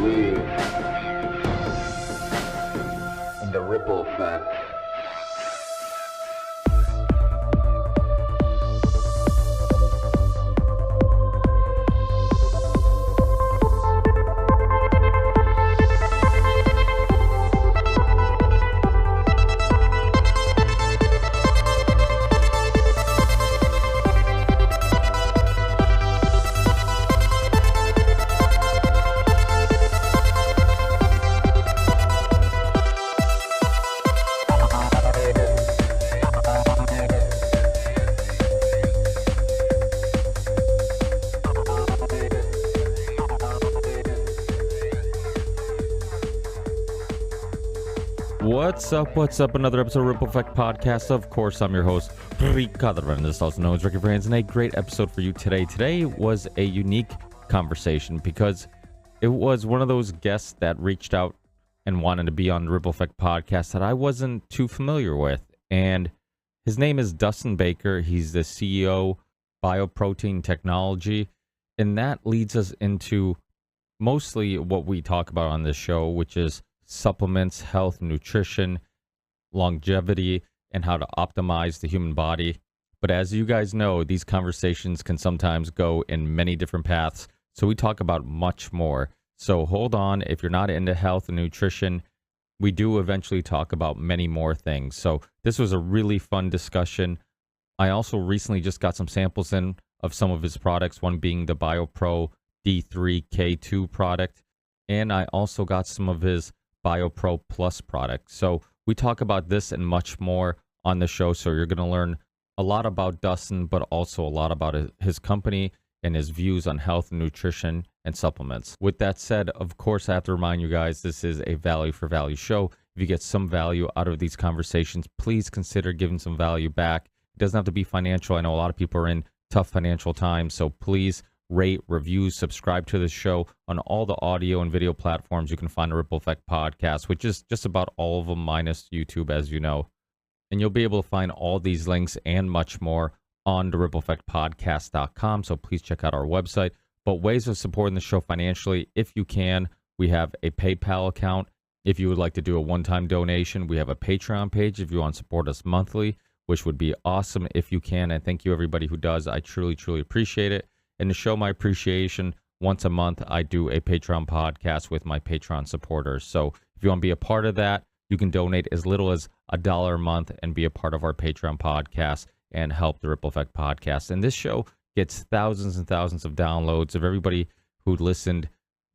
believe in the ripple effect. What's up? Another episode of Ripple Effect Podcast. Of course, I'm your host, Ricardo, and this is also known as Ricky Brands, and a great episode for you today. Today was a unique conversation because it was one of those guests that reached out and wanted to be on the Ripple Effect Podcast that I wasn't too familiar with. And his name is Dustin Baker. He's the CEO, Bioprotein Technology. And that leads us into mostly what we talk about on this show, which is supplements, health, nutrition, longevity, and how to optimize the human body. But as you guys know, these conversations can sometimes go in many different paths. So we talk about much more. So hold on. If you're not into health and nutrition, we do eventually talk about many more things. So this was a really fun discussion. I also recently just got some samples in of some of his products, one being the BioPro D3K2 product. And I also got some of his BioPro Plus product. So we talk about this and much more on the show. So you're going to learn a lot about Dustin, but also a lot about his company and his views on health and nutrition and supplements. With that said, of course, I have to remind you guys, this is a value for value show. If you get some value out of these conversations, please consider giving some value back. It doesn't have to be financial. I know a lot of people are in tough financial times. So please rate, review, subscribe to the show on all the audio and video platforms. You can find the Ripple Effect Podcast, which is just about all of them minus YouTube, as you know. And you'll be able to find all these links and much more on the rippleeffectpodcast.com. So please check out our website. But ways of supporting the show financially, if you can, we have a PayPal account. If you would like to do a one-time donation, we have a Patreon page if you want to support us monthly, which would be awesome if you can. And thank you everybody who does. I truly, truly appreciate it. And to show my appreciation, once a month, I do a Patreon podcast with my Patreon supporters. So if you want to be a part of that, you can donate as little as $1 a month and be a part of our Patreon podcast and help the Ripple Effect Podcast. And this show gets thousands and thousands of downloads. If everybody who listened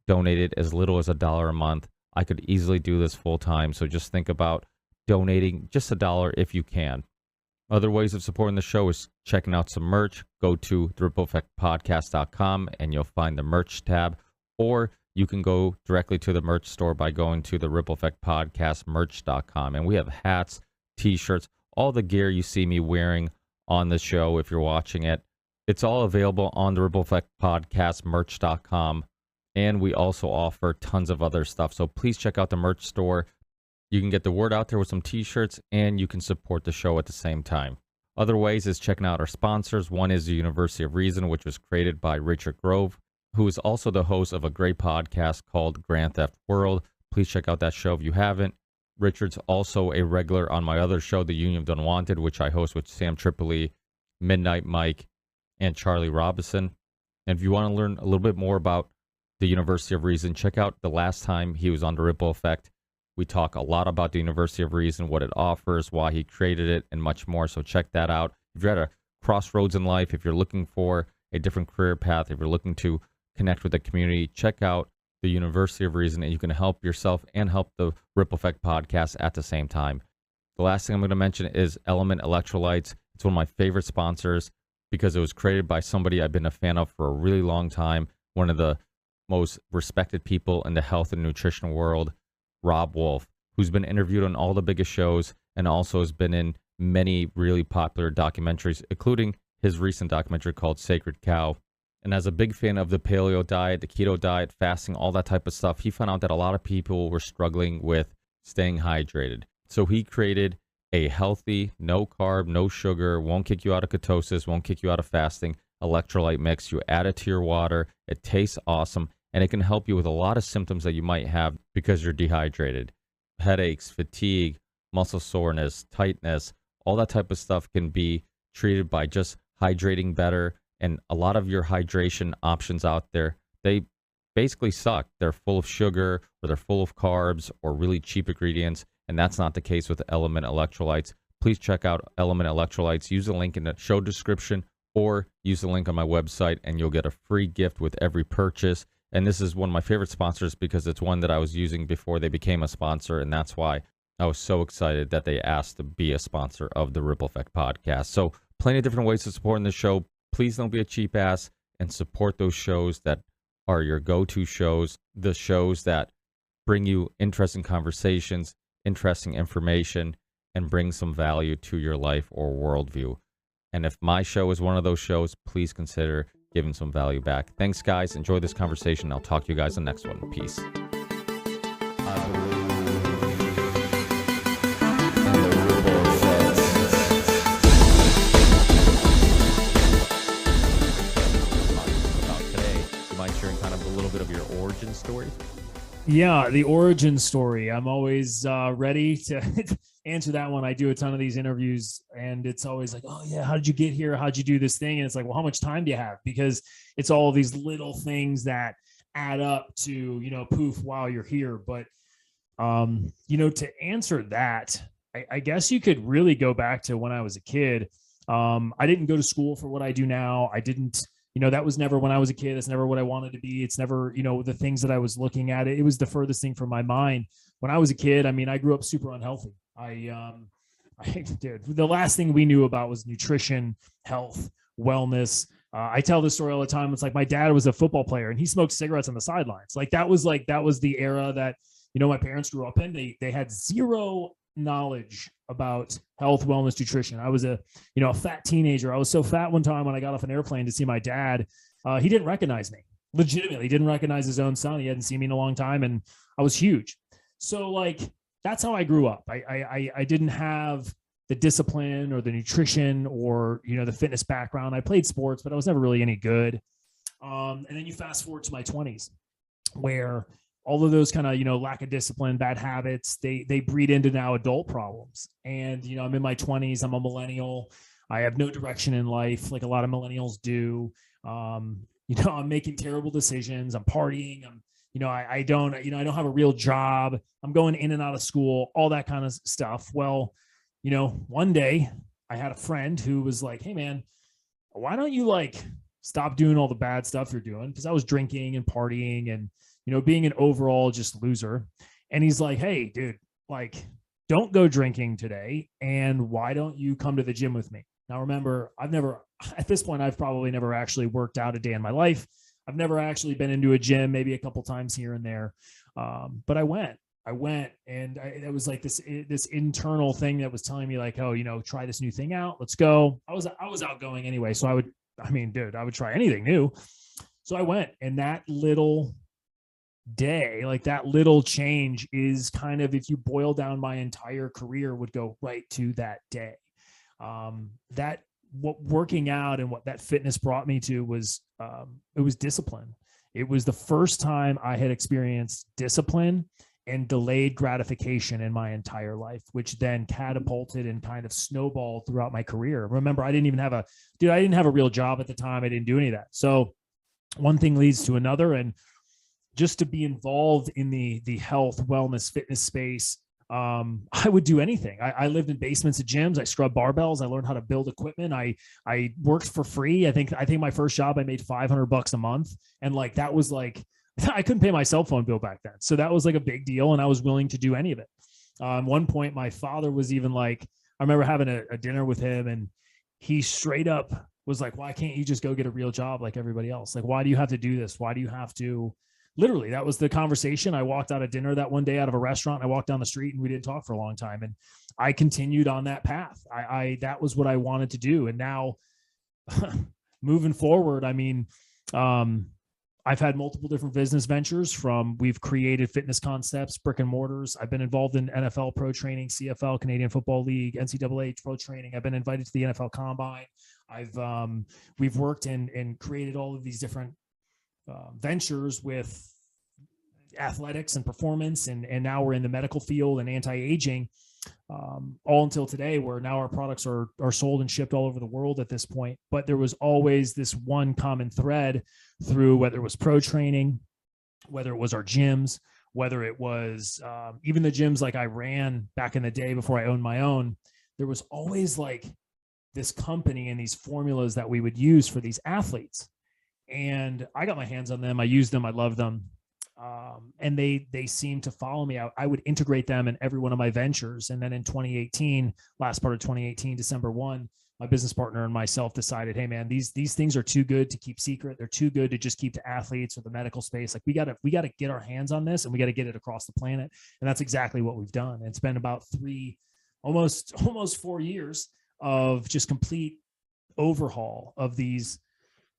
donated as little as $1 a month, I could easily do this full time. So just think about donating just $1 if you can. Other ways of supporting the show is checking out some merch. Go to therippleeffectpodcast.com and you'll find the merch tab, or you can go directly to the merch store by going to the Ripple Effect Podcast merch.com. And we have hats, t-shirts, all the gear you see me wearing on the show if you're watching it. It's all available on the Ripple Effect Podcast merch.com. And we also offer tons of other stuff. So please check out the merch store. You can get the word out there with some t-shirts, and you can support the show at the same time. Other ways is checking out our sponsors. One is the University of Reason, which was created by Richard Grove, who is also the host of a great podcast called Grand Theft World. Please check out that show if you haven't. Richard's also a regular on my other show, The Union of the Unwanted, which I host with Sam Tripoli, Midnight Mike, and Charlie Robinson. And if you want to learn a little bit more about the University of Reason, check out the last time he was on the Ripple Effect. We talk a lot about the University of Reason, what it offers, why he created it, and much more. So check that out. If you're at a crossroads in life, if you're looking for a different career path, if you're looking to connect with the community, check out the University of Reason, and you can help yourself and help the Ripple Effect Podcast at the same time. The last thing I'm going to mention is Element Electrolytes. It's one of my favorite sponsors because it was created by somebody I've been a fan of for a really long time, one of the most respected people in the health and nutrition world, Rob Wolf, who's been interviewed on all the biggest shows and also has been in many really popular documentaries, including his recent documentary called Sacred Cow. And as a big fan of the paleo diet, the keto diet, fasting, all that type of stuff, he found out that a lot of people were struggling with staying hydrated. So he created a healthy, no carb, no sugar, won't kick you out of ketosis, won't kick you out of fasting electrolyte mix. You add it to your water. It tastes awesome. and it can help you with a lot of symptoms that you might have because you're dehydrated. Headaches, fatigue, muscle soreness, tightness, all that type of stuff can be treated by just hydrating better. And a lot of your hydration options out there, they basically suck. They're full of sugar, or they're full of carbs, or really cheap ingredients. And that's not the case with Element Electrolytes. Please check out Element Electrolytes. Use the link in the show description, or use the link on my website, and you'll get a free gift with every purchase. And this is one of my favorite sponsors because it's one that I was using before they became a sponsor. And that's why I was so excited that they asked to be a sponsor of the Ripple Effect podcast. So plenty of different ways to support in this show. Please don't be a cheap ass and support those shows that are your go-to shows, the shows that bring you interesting conversations, interesting information, and bring some value to your life or worldview. And if my show is one of those shows, please consider giving some value back. Thanks, guys. Enjoy this conversation. I'll talk to you guys in the next one. Peace. Sharing kind of a little bit of your origin story? Yeah, the origin story. I'm always ready to answer that one. I do a ton of these interviews, and it's always like, oh yeah, how did you get here? How'd you do this thing? And it's like, well, how much time do you have? Because it's all these little things that add up to, poof, wow, you're here. But, to answer that, I guess you could really go back to when I was a kid. I didn't go to school for what I do now. I didn't. That was never when I was a kid. That's never what I wanted to be. It's never, the things that I was looking at. It was the furthest thing from my mind. When I was a kid, I grew up super unhealthy. I did. The last thing we knew about was nutrition, health, wellness. I tell this story all the time. It's like my dad was a football player and he smoked cigarettes on the sidelines. That was the era that, my parents grew up in. They had zero knowledge about health, wellness, nutrition. I was a fat teenager. I was so fat one time when I got off an airplane to see my dad. He didn't recognize me. Legitimately didn't recognize his own son. He hadn't seen me in a long time, and I was huge. So that's how I grew up. I didn't have the discipline or the nutrition or the fitness background. I played sports, but I was never really any good. And then you fast forward to my 20s, where all of those kind of, lack of discipline, bad habits, they breed into now adult problems. And, I'm in my 20s, I'm a millennial. I have no direction in life, like a lot of millennials do. I'm making terrible decisions. I'm partying. I don't have a real job. I'm going in and out of school, all that kind of stuff. Well, one day I had a friend who was like, hey man, why don't you stop doing all the bad stuff you're doing? Cause I was drinking and partying and, being an overall just loser. And he's like, hey, dude, don't go drinking today. And why don't you come to the gym with me? Now, remember, at this point, I've probably never actually worked out a day in my life. I've never actually been into a gym, maybe a couple times here and there. But I went and it was like this internal thing that was telling me oh, try this new thing out. Let's go. I was outgoing anyway. So I would try anything new. So I went, and that little day, that little change is kind of, if you boil down my entire career, would go right to that day. That what working out and what that fitness brought me to was, it was discipline. It was the first time I had experienced discipline and delayed gratification in my entire life, which then catapulted and kind of snowballed throughout my career. Remember, I didn't have a real job at the time. I didn't do any of that. So one thing leads to another, and just to be involved in the health, wellness, fitness space, I would do anything. I lived in basements of gyms. I scrubbed barbells. I learned how to build equipment. I worked for free. I think my first job, I made $500 a month. And that was I couldn't pay my cell phone bill back then. So that was a big deal. And I was willing to do any of it. At one point, my father was even I remember having a dinner with him, and he straight up was like, why can't you just go get a real job like everybody else? Why do you have to do this? Why do you have to? Literally, that was the conversation. I walked out of dinner that one day out of a restaurant. I walked down the street and we didn't talk for a long time. And I continued on that path. That was what I wanted to do. And now moving forward, I've had multiple different business ventures. We've created fitness concepts, brick and mortars. I've been involved in NFL pro training, CFL, Canadian Football League, NCAA pro training. I've been invited to the NFL Combine. We've worked and created all of these different ventures with athletics and performance, and now we're in the medical field and anti-aging, all until today, where now our products are sold and shipped all over the world at this point. But there was always this one common thread through, whether it was pro training, whether it was our gyms, whether it was even the gyms like I ran back in the day before I owned my own. There was always like this company and these formulas that we would use for these athletes. And I got my hands on them. I used them. I loved them. And they seemed to follow me. I would integrate them in every one of my ventures. And then in 2018, last part of 2018, December 1, my business partner and myself decided, hey man, these things are too good to keep secret. They're too good to just keep to athletes or the medical space. Like we got to get our hands on this, and we got to get it across the planet. And that's exactly what we've done. And it's been about almost 4 years of just complete overhaul of these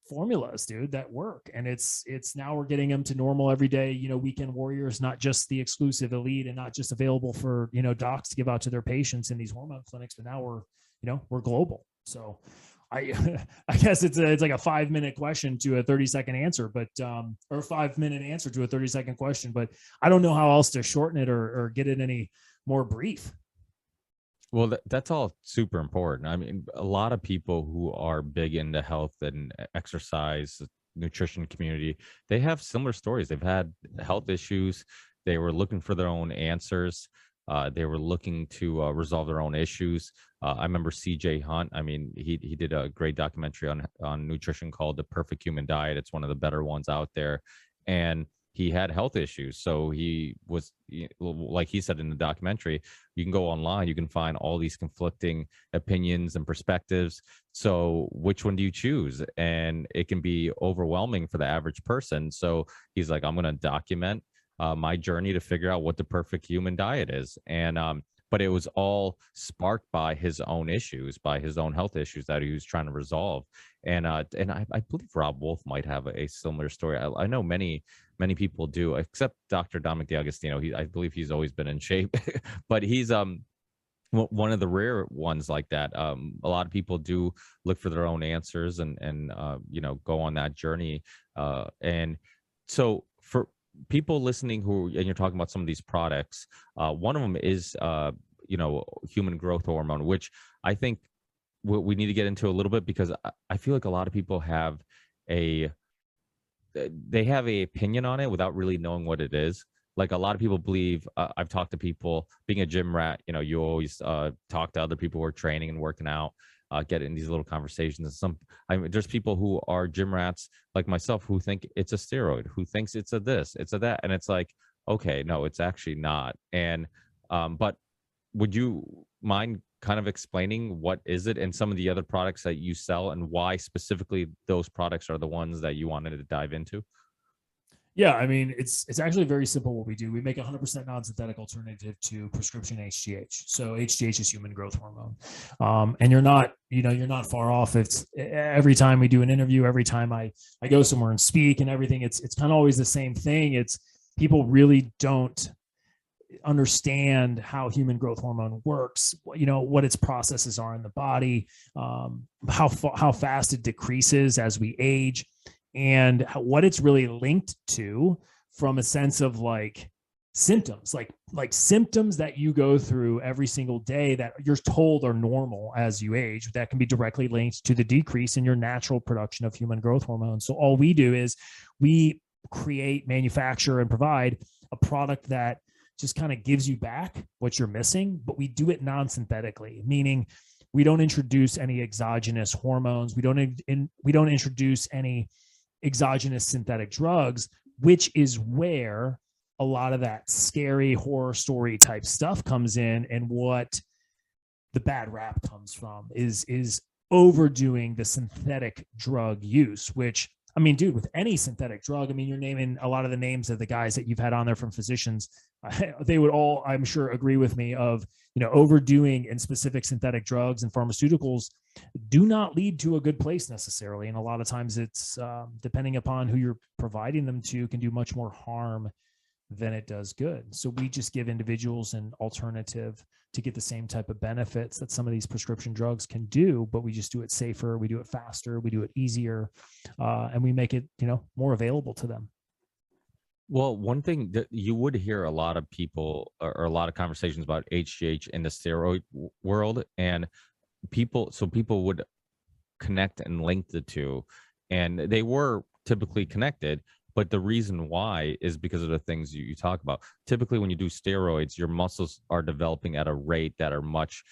formulas, dude, that work. And it's now we're getting them to normal everyday, weekend warriors, not just the exclusive elite and not just available for, docs to give out to their patients in these hormone clinics, but now we're global. So I guess it's like a 5-minute question to a 30-second answer, but, or a 5-minute answer to a 30-second question, but I don't know how else to shorten it or get it any more brief. Well, that's all super important. I mean, a lot of people who are big into health and exercise, nutrition community, they have similar stories. They've had health issues. They were looking for their own answers. They were looking to resolve their own issues. I remember CJ Hunt. I mean, he did a great documentary on nutrition called The Perfect Human Diet. It's one of the better ones out there. And he had health issues. So he was, like he said in the documentary, you can go online, you can find all these conflicting opinions and perspectives. So which one do you choose? And it can be overwhelming for the average person. So he's like, I'm going to document my journey to figure out what the perfect human diet is. And, but it was all sparked by his own issues, by his own health issues that he was trying to resolve. And I believe Rob Wolf might have a similar story. I know many people do, except Dr. Dominic D'Agostino. I believe he's always been in shape, but he's one of the rare ones like that. A lot of people do look for their own answers and go on that journey. And so for people listening and you're talking about some of these products, one of them is human growth hormone, which I think we need to get into a little bit, because I feel like a lot of people have a opinion on it without really knowing what it is. Like a lot of people believe, I've talked to people, being a gym rat, you always talk to other people who are training and working out, get in these little conversations. And there's people who are gym rats like myself who think it's a steroid, who thinks it's a this, it's a that. And it's like, okay, no, it's actually not. And, but would you mind kind of explaining what is it and some of the other products that you sell and why specifically those products are the ones that you wanted to dive into? Yeah, I mean, it's actually very simple what we do. We make 100% non-synthetic alternative to prescription HGH. So HGH is human growth hormone. And you're not far off. It's every time we do an interview, every time I go somewhere and speak and everything, it's kind of always the same thing. It's people really don't understand how human growth hormone works, what its processes are in the body, how fast it decreases as we age, and what it's really linked to from a sense of like symptoms, like symptoms that you go through every single day that you're told are normal as you age, that can be directly linked to the decrease in your natural production of human growth hormone. So all we do is we create, manufacture, and provide a product that just kind of gives you back what you're missing, but we do it non-synthetically, meaning we don't introduce any exogenous hormones. We don't introduce any exogenous synthetic drugs, which is where a lot of that scary horror story type stuff comes in. And what the bad rap comes from is overdoing the synthetic drug use, which, I mean, dude, with any synthetic drug, I mean, you're naming a lot of the names of the guys that you've had on there from physicians. They would all, I'm sure, agree with me of, overdoing in specific synthetic drugs and pharmaceuticals do not lead to a good place necessarily. And a lot of times it's, depending upon who you're providing them to, can do much more harm than it does good. So we just give individuals an alternative to get the same type of benefits that some of these prescription drugs can do, but we just do it safer, we do it faster, we do it easier, and we make it, more available to them. Well, one thing that you would hear a lot of people or a lot of conversations about HGH in the steroid world, and people would connect and link the two, and they were typically connected. But the reason why is because of the things you talk about. Typically, when you do steroids, your muscles are developing at a rate that are much,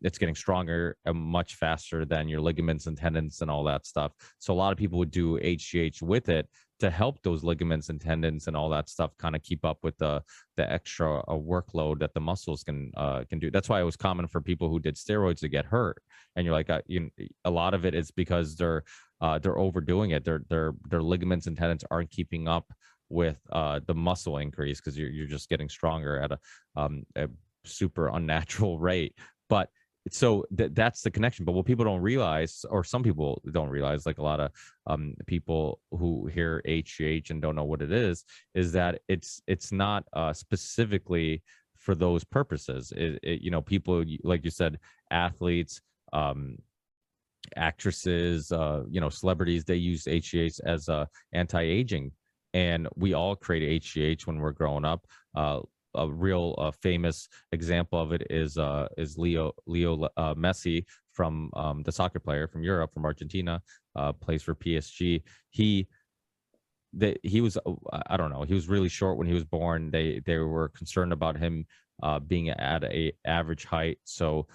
it's getting stronger and much faster than your ligaments and tendons and all that stuff. So a lot of people would do HGH with it to help those ligaments and tendons and all that stuff kind of keep up with the extra workload that the muscles can do. That's why it was common for people who did steroids to get hurt. And you're like, a lot of it is because they're overdoing it. Their ligaments and tendons aren't keeping up with the muscle increase, because you're just getting stronger at a super unnatural rate. But so that's the connection. But what people don't realize, or some people don't realize, like a lot of people who hear HGH and don't know what it is that it's not specifically for those purposes. People, like you said, athletes, actresses, celebrities, they use HGH as anti-aging, and we all create HGH when we're growing up. A real famous example of it is Leo Messi, from the soccer player from Europe, from Argentina, plays for PSG. He was, I don't know, he was really short when he was born. They were concerned about him being at a average height, so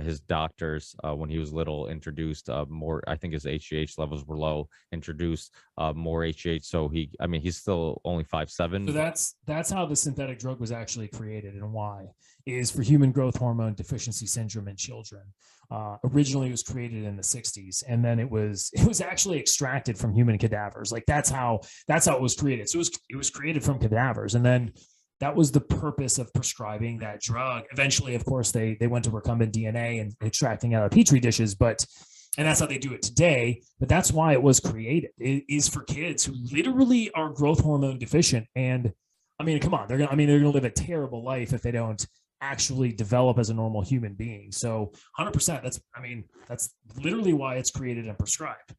his doctors, when he was little, introduced more. I think his HGH levels were low. Introduced more HGH, so he's still only 5'7". So that's how the synthetic drug was actually created, and why is for human growth hormone deficiency syndrome in children. Originally, it was created in the 60s, and then it was actually extracted from human cadavers. Like that's how it was created. So it was created from cadavers, and then that was the purpose of prescribing that drug. Eventually, of course, they went to recombinant DNA and extracting out of petri dishes, and that's how they do it today. But that's why it was created. It is for kids who literally are growth hormone deficient. And come on, they're gonna live a terrible life if they don't actually develop as a normal human being. So 100%, that's literally why it's created and prescribed.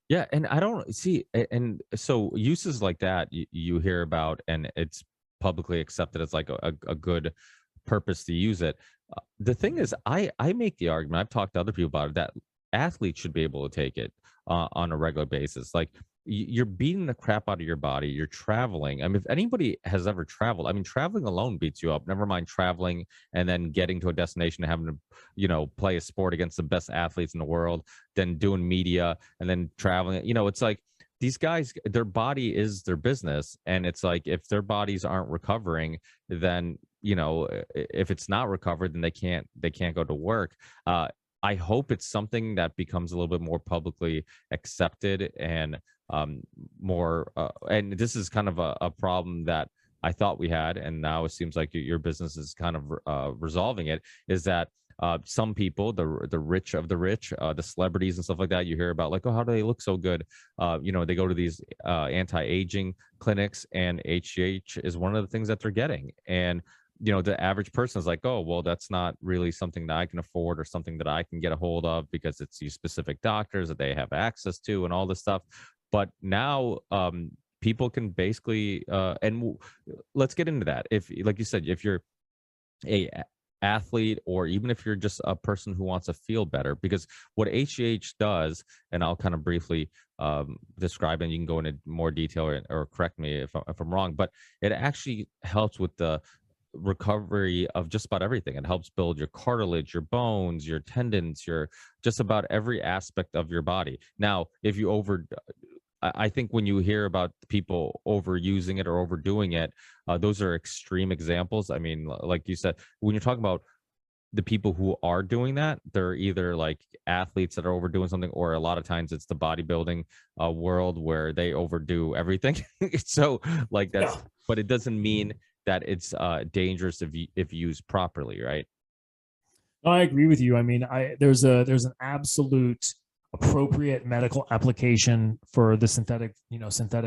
Yeah, and I don't see, and so uses like that you hear about, and it's publicly accepted as like a good purpose to use it. The thing is, I make the argument, I've talked to other people about it, that athletes should be able to take it on a regular basis. Like, you're beating the crap out of your body, you're traveling. If anybody has ever traveled, traveling alone beats you up, never mind traveling and then getting to a destination and having to play a sport against the best athletes in the world, then doing media, and then traveling. It's like, these guys, their body is their business, and it's like, if their bodies aren't recovering, then if it's not recovered, then they can't go to work. I hope it's something that becomes a little bit more publicly accepted, and more and this is kind of a problem that I thought we had, and now it seems like your business is kind of resolving it, is that some people, the rich of the rich, the celebrities and stuff like that, you hear about, like, oh, how do they look so good? They go to these anti-aging clinics, and HGH is one of the things that they're getting. And the average person is like, oh, well, that's not really something that I can afford, or something that I can get a hold of, because it's these specific doctors that they have access to and all this stuff. But now people can basically, let's get into that. If, like you said, if you're a athlete, or even if you're just a person who wants to feel better, because what HGH does, and I'll kind of briefly describe, and you can go into more detail, or correct me if I'm wrong, but it actually helps with the recovery of just about everything. It helps build your cartilage, your bones, your tendons, your just about every aspect of your body. Now, if you I think when you hear about people overusing it or overdoing it, those are extreme examples. Like you said, when you're talking about the people who are doing that, they're either like athletes that are overdoing something, or a lot of times it's the bodybuilding world where they overdo everything. So like that's, yeah. But it doesn't mean that it's dangerous if used properly, right? No, I agree with you. There's an absolute appropriate medical application for the synthetic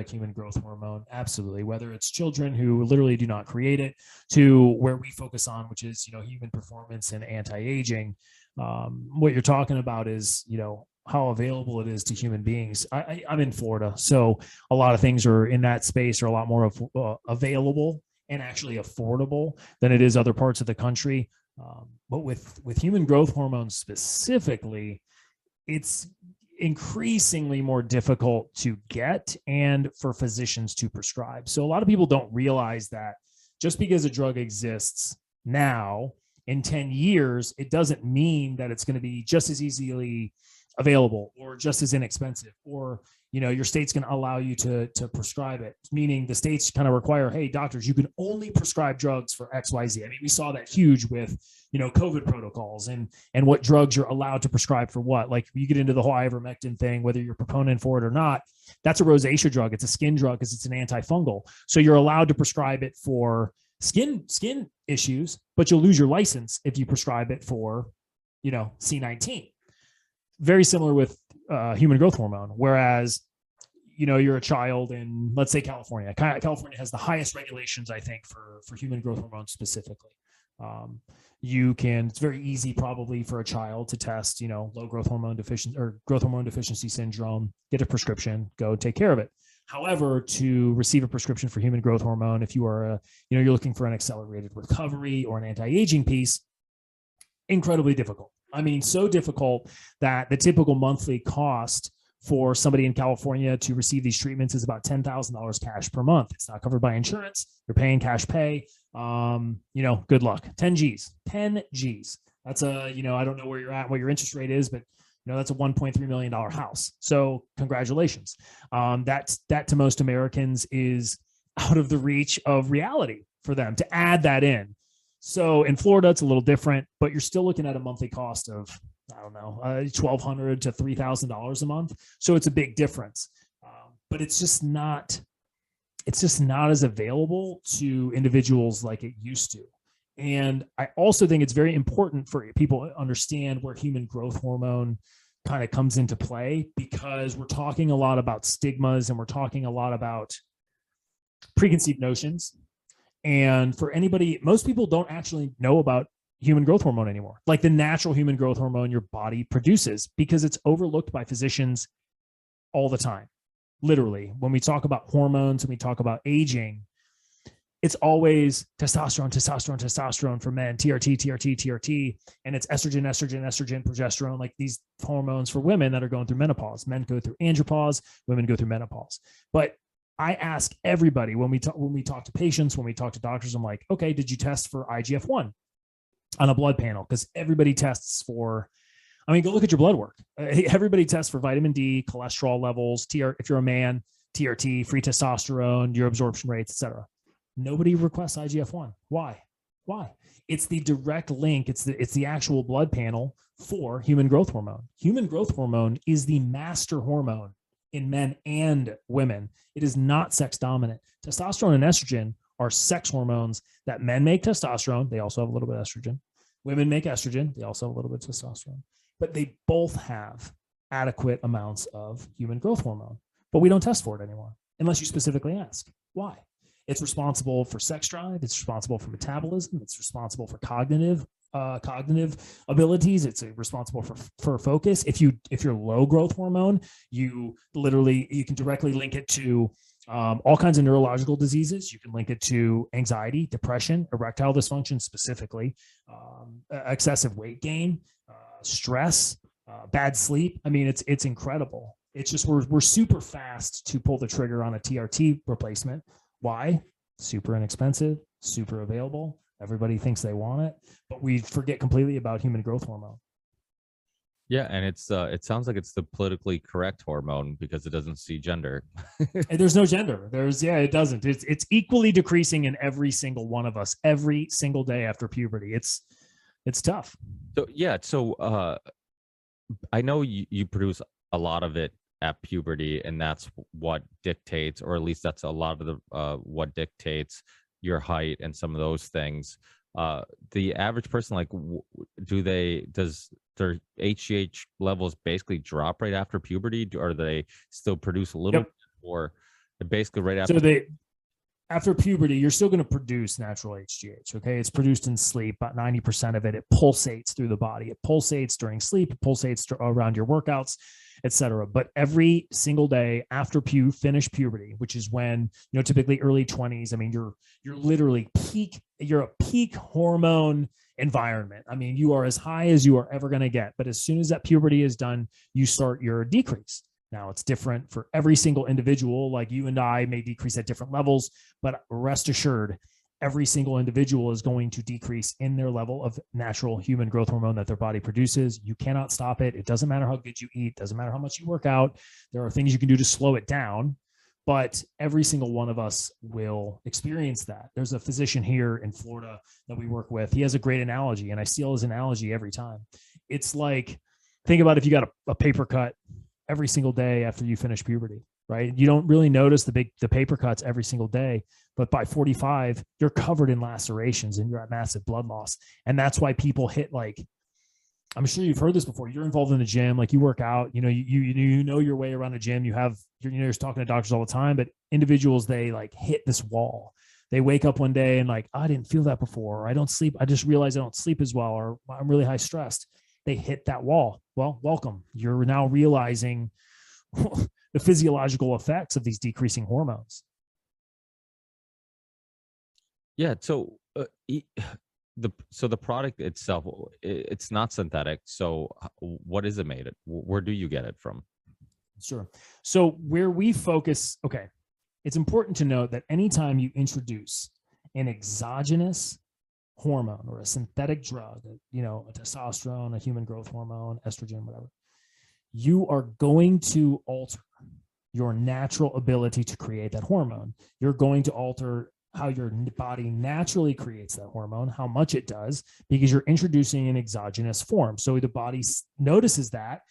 human growth hormone, absolutely. Whether it's children who literally do not create it, to where we focus on, which is human performance and anti-aging. What you're talking about is how available it is to human beings. I'm in Florida, so a lot of things are in that space are a lot more available and actually affordable than it is other parts of the country. But with human growth hormones specifically, it's increasingly more difficult to get and for physicians to prescribe. So a lot of people don't realize that just because a drug exists now, in 10 years, it doesn't mean that it's going to be just as easily available or just as inexpensive, or your state's going to allow you to prescribe it, meaning the states kind of require, hey, doctors, you can only prescribe drugs for XYZ. I mean, we saw that huge with COVID protocols and what drugs you're allowed to prescribe for what. Like, you get into the whole ivermectin thing, whether you're a proponent for it or not, that's a rosacea drug. It's a skin drug because it's an antifungal. So you're allowed to prescribe it for skin issues, but you'll lose your license if you prescribe it for C19. Very similar with human growth hormone. Whereas, you're a child in, let's say, California. California has the highest regulations, I think, for human growth hormone specifically. It's very easy probably for a child to test, low growth hormone deficiency or growth hormone deficiency syndrome, get a prescription, go take care of it. However, to receive a prescription for human growth hormone, if you are you're looking for an accelerated recovery or an anti-aging piece, incredibly difficult. I mean, so difficult that the typical monthly cost for somebody in California to receive these treatments is about $10,000 cash per month. It's not covered by insurance. You're paying cash pay. Good luck. 10 G's. That's I don't know where you're at, what your interest rate is, but that's a $1.3 million house. So congratulations. That to most Americans is out of the reach of reality for them to add that in. So in Florida, it's a little different, but you're still looking at a monthly cost of, $1,200 to $3,000 a month. So it's a big difference, but it's just not as available to individuals like it used to. And I also think it's very important for people to understand where human growth hormone kind of comes into play, because we're talking a lot about stigmas and we're talking a lot about preconceived notions. And for anybody, most people don't actually know about human growth hormone anymore, like the natural human growth hormone your body produces, because it's overlooked by physicians all the time. Literally, when we talk about hormones and we talk about aging, it's always testosterone for men, TRT, and it's estrogen, progesterone, like these hormones for women that are going through menopause. Men go through andropause, women go through menopause. But I ask everybody when we talk to patients, when we talk to doctors, I'm like, okay, did you test for IGF-1 on a blood panel? Because everybody tests for, go look at your blood work. Everybody tests for vitamin D, cholesterol levels, if you're a man, TRT, free testosterone, your absorption rates, etc. Nobody requests IGF-1. Why? It's the direct link. It's the actual blood panel for human growth hormone. Human growth hormone is the master hormone in men and women. It is not sex dominant. Testosterone and estrogen are sex hormones that men make testosterone. They also have a little bit of estrogen. Women make estrogen. They also have a little bit of testosterone. But they both have adequate amounts of human growth hormone. But we don't test for it anymore unless you specifically ask. Why? It's responsible for sex drive. It's responsible for metabolism. It's responsible for cognitive abilities. It's responsible for focus. If you're low growth hormone, you can directly link it to all kinds of neurological diseases. You can link it to anxiety, depression, erectile dysfunction specifically, excessive weight gain, stress, bad sleep. It's incredible. It's just we're super fast to pull the trigger on a TRT replacement. Why? Super inexpensive, super available. Everybody thinks they want it, but we forget completely about human growth hormone. Yeah, and it sounds like it's the politically correct hormone because it doesn't see gender. And there's no gender. It doesn't. It's equally decreasing in every single one of us every single day after puberty. It's tough. So I know you produce a lot of it at puberty, and that's what dictates, or at least that's a lot of the what dictates your height and some of those things. The average person, like, does their HGH levels basically drop right after puberty, or do they still produce a little Yep. bit, or basically right So after? after puberty, you're still going to produce natural HGH. Okay. It's produced in sleep, about 90% of it. It pulsates through the body. It pulsates during sleep, it pulsates around your workouts, etc. But every single day after finish puberty, which is when, typically early 20s, I mean, you're literally you're a peak hormone environment. I mean, you are as high as you are ever going to get. But as soon as that puberty is done, you start your decrease. Now, it's different for every single individual. Like you and I may decrease at different levels, but rest assured, every single individual is going to decrease in their level of natural human growth hormone that their body produces. You cannot stop it. It doesn't matter how good you eat. Doesn't matter how much you work out. There are things you can do to slow it down, but every single one of us will experience that. There's a physician here in Florida that we work with. He has a great analogy, and I steal his analogy every time. It's like, think about if you got a paper cut every single day after you finish puberty, right? You don't really notice the paper cuts every single day, but by 45, you're covered in lacerations and you're at massive blood loss. And that's why people hit, like, I'm sure you've heard this before. You're involved in the gym, like you work out, you know your way around a gym. You're talking to doctors all the time, but individuals, they like hit this wall. They wake up one day and like, I didn't feel that before, or I don't sleep. I just realized I don't sleep as well, or I'm really high stressed. They hit that wall. Well, welcome. You're now realizing the physiological effects of these decreasing hormones. Yeah. So the product itself, it's not synthetic. So what is it made of? Where do you get it from? Sure. So where we focus, okay, it's important to note that anytime you introduce an exogenous hormone or a synthetic drug, a testosterone, a human growth hormone, estrogen, whatever, you are going to alter your natural ability to create that hormone. You're going to alter how your body naturally creates that hormone, how much it does, because you're introducing an exogenous form. So the body notices that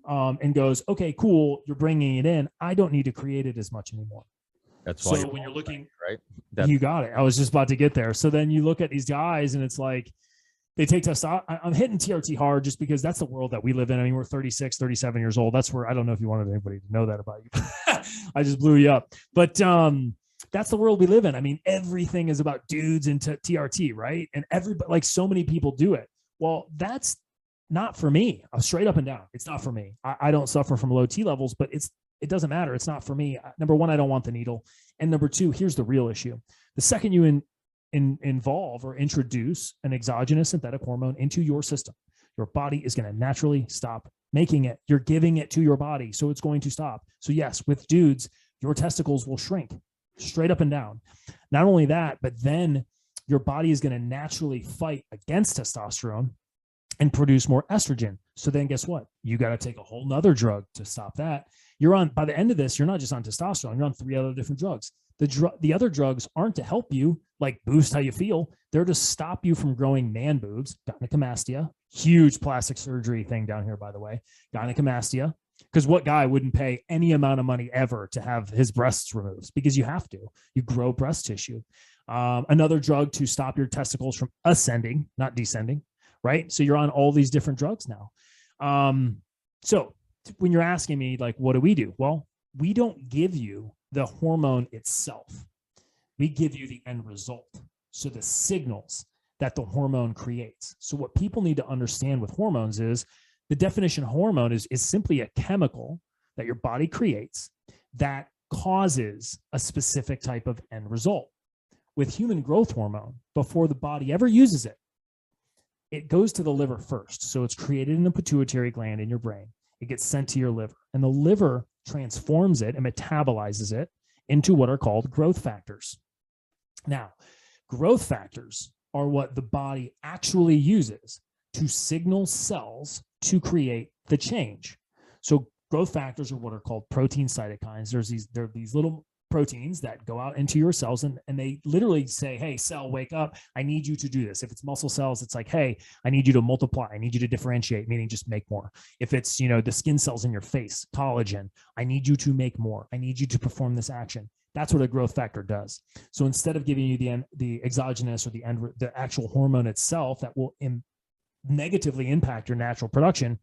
and goes, okay, cool, you're bringing it in. I don't need to create it as much anymore. That's why. So when you're looking, right? You got it. I was just about to get there. So then you look at these guys and it's like, they take testosterone. I'm hitting TRT hard just because that's the world that we live in. I mean, we're 36, 37 years old. That's where, I don't know if you wanted anybody to know that about you. I just blew you up. But that's the world we live in. I mean, everything is about dudes and TRT, right? And everybody, like so many people do it. Well, that's not for me. I'm straight up and down. It's not for me. I don't suffer from low T levels, but it doesn't matter. It's not for me. Number one, I don't want the needle. And number two, here's the real issue. The second you involve or introduce an exogenous synthetic hormone into your system, your body is going to naturally stop making it. You're giving it to your body, so it's going to stop. So yes, with dudes, your testicles will shrink straight up and down. Not only that, but then your body is going to naturally fight against testosterone and produce more estrogen. So then guess what? You got to take a whole nother drug to stop that. By the end of this, you're not just on testosterone, you're on 3 other different drugs. The other drugs aren't to help you, like boost how you feel. They're to stop you from growing man boobs, gynecomastia, huge plastic surgery thing down here, by the way, gynecomastia. Because what guy wouldn't pay any amount of money ever to have his breasts removed? Because you have to. You grow breast tissue. Another drug to stop your testicles from ascending, not descending, right? So you're on all these different drugs now. So when you're asking me, like, what do we do? Well, we don't give you the hormone itself. We give you the end result. So the signals that the hormone creates. So what people need to understand with hormones is the definition of hormone is simply a chemical that your body creates that causes a specific type of end result. With human growth hormone, before the body ever uses it, it goes to the liver first. So it's created in the pituitary gland in your brain. It gets sent to your liver, and the liver transforms it and metabolizes it into what are called growth factors. Now, growth factors are what the body actually uses to signal cells to create the change. So growth factors are what are called protein cytokines. There are these little proteins that go out into your cells and they literally say, hey, cell, wake up. I need you to do this. If it's muscle cells, it's like, hey, I need you to multiply. I need you to differentiate, meaning just make more. If it's, the skin cells in your face, collagen, I need you to make more. I need you to perform this action. That's what a growth factor does. So instead of giving you the exogenous or the actual hormone itself that will negatively impact your natural production,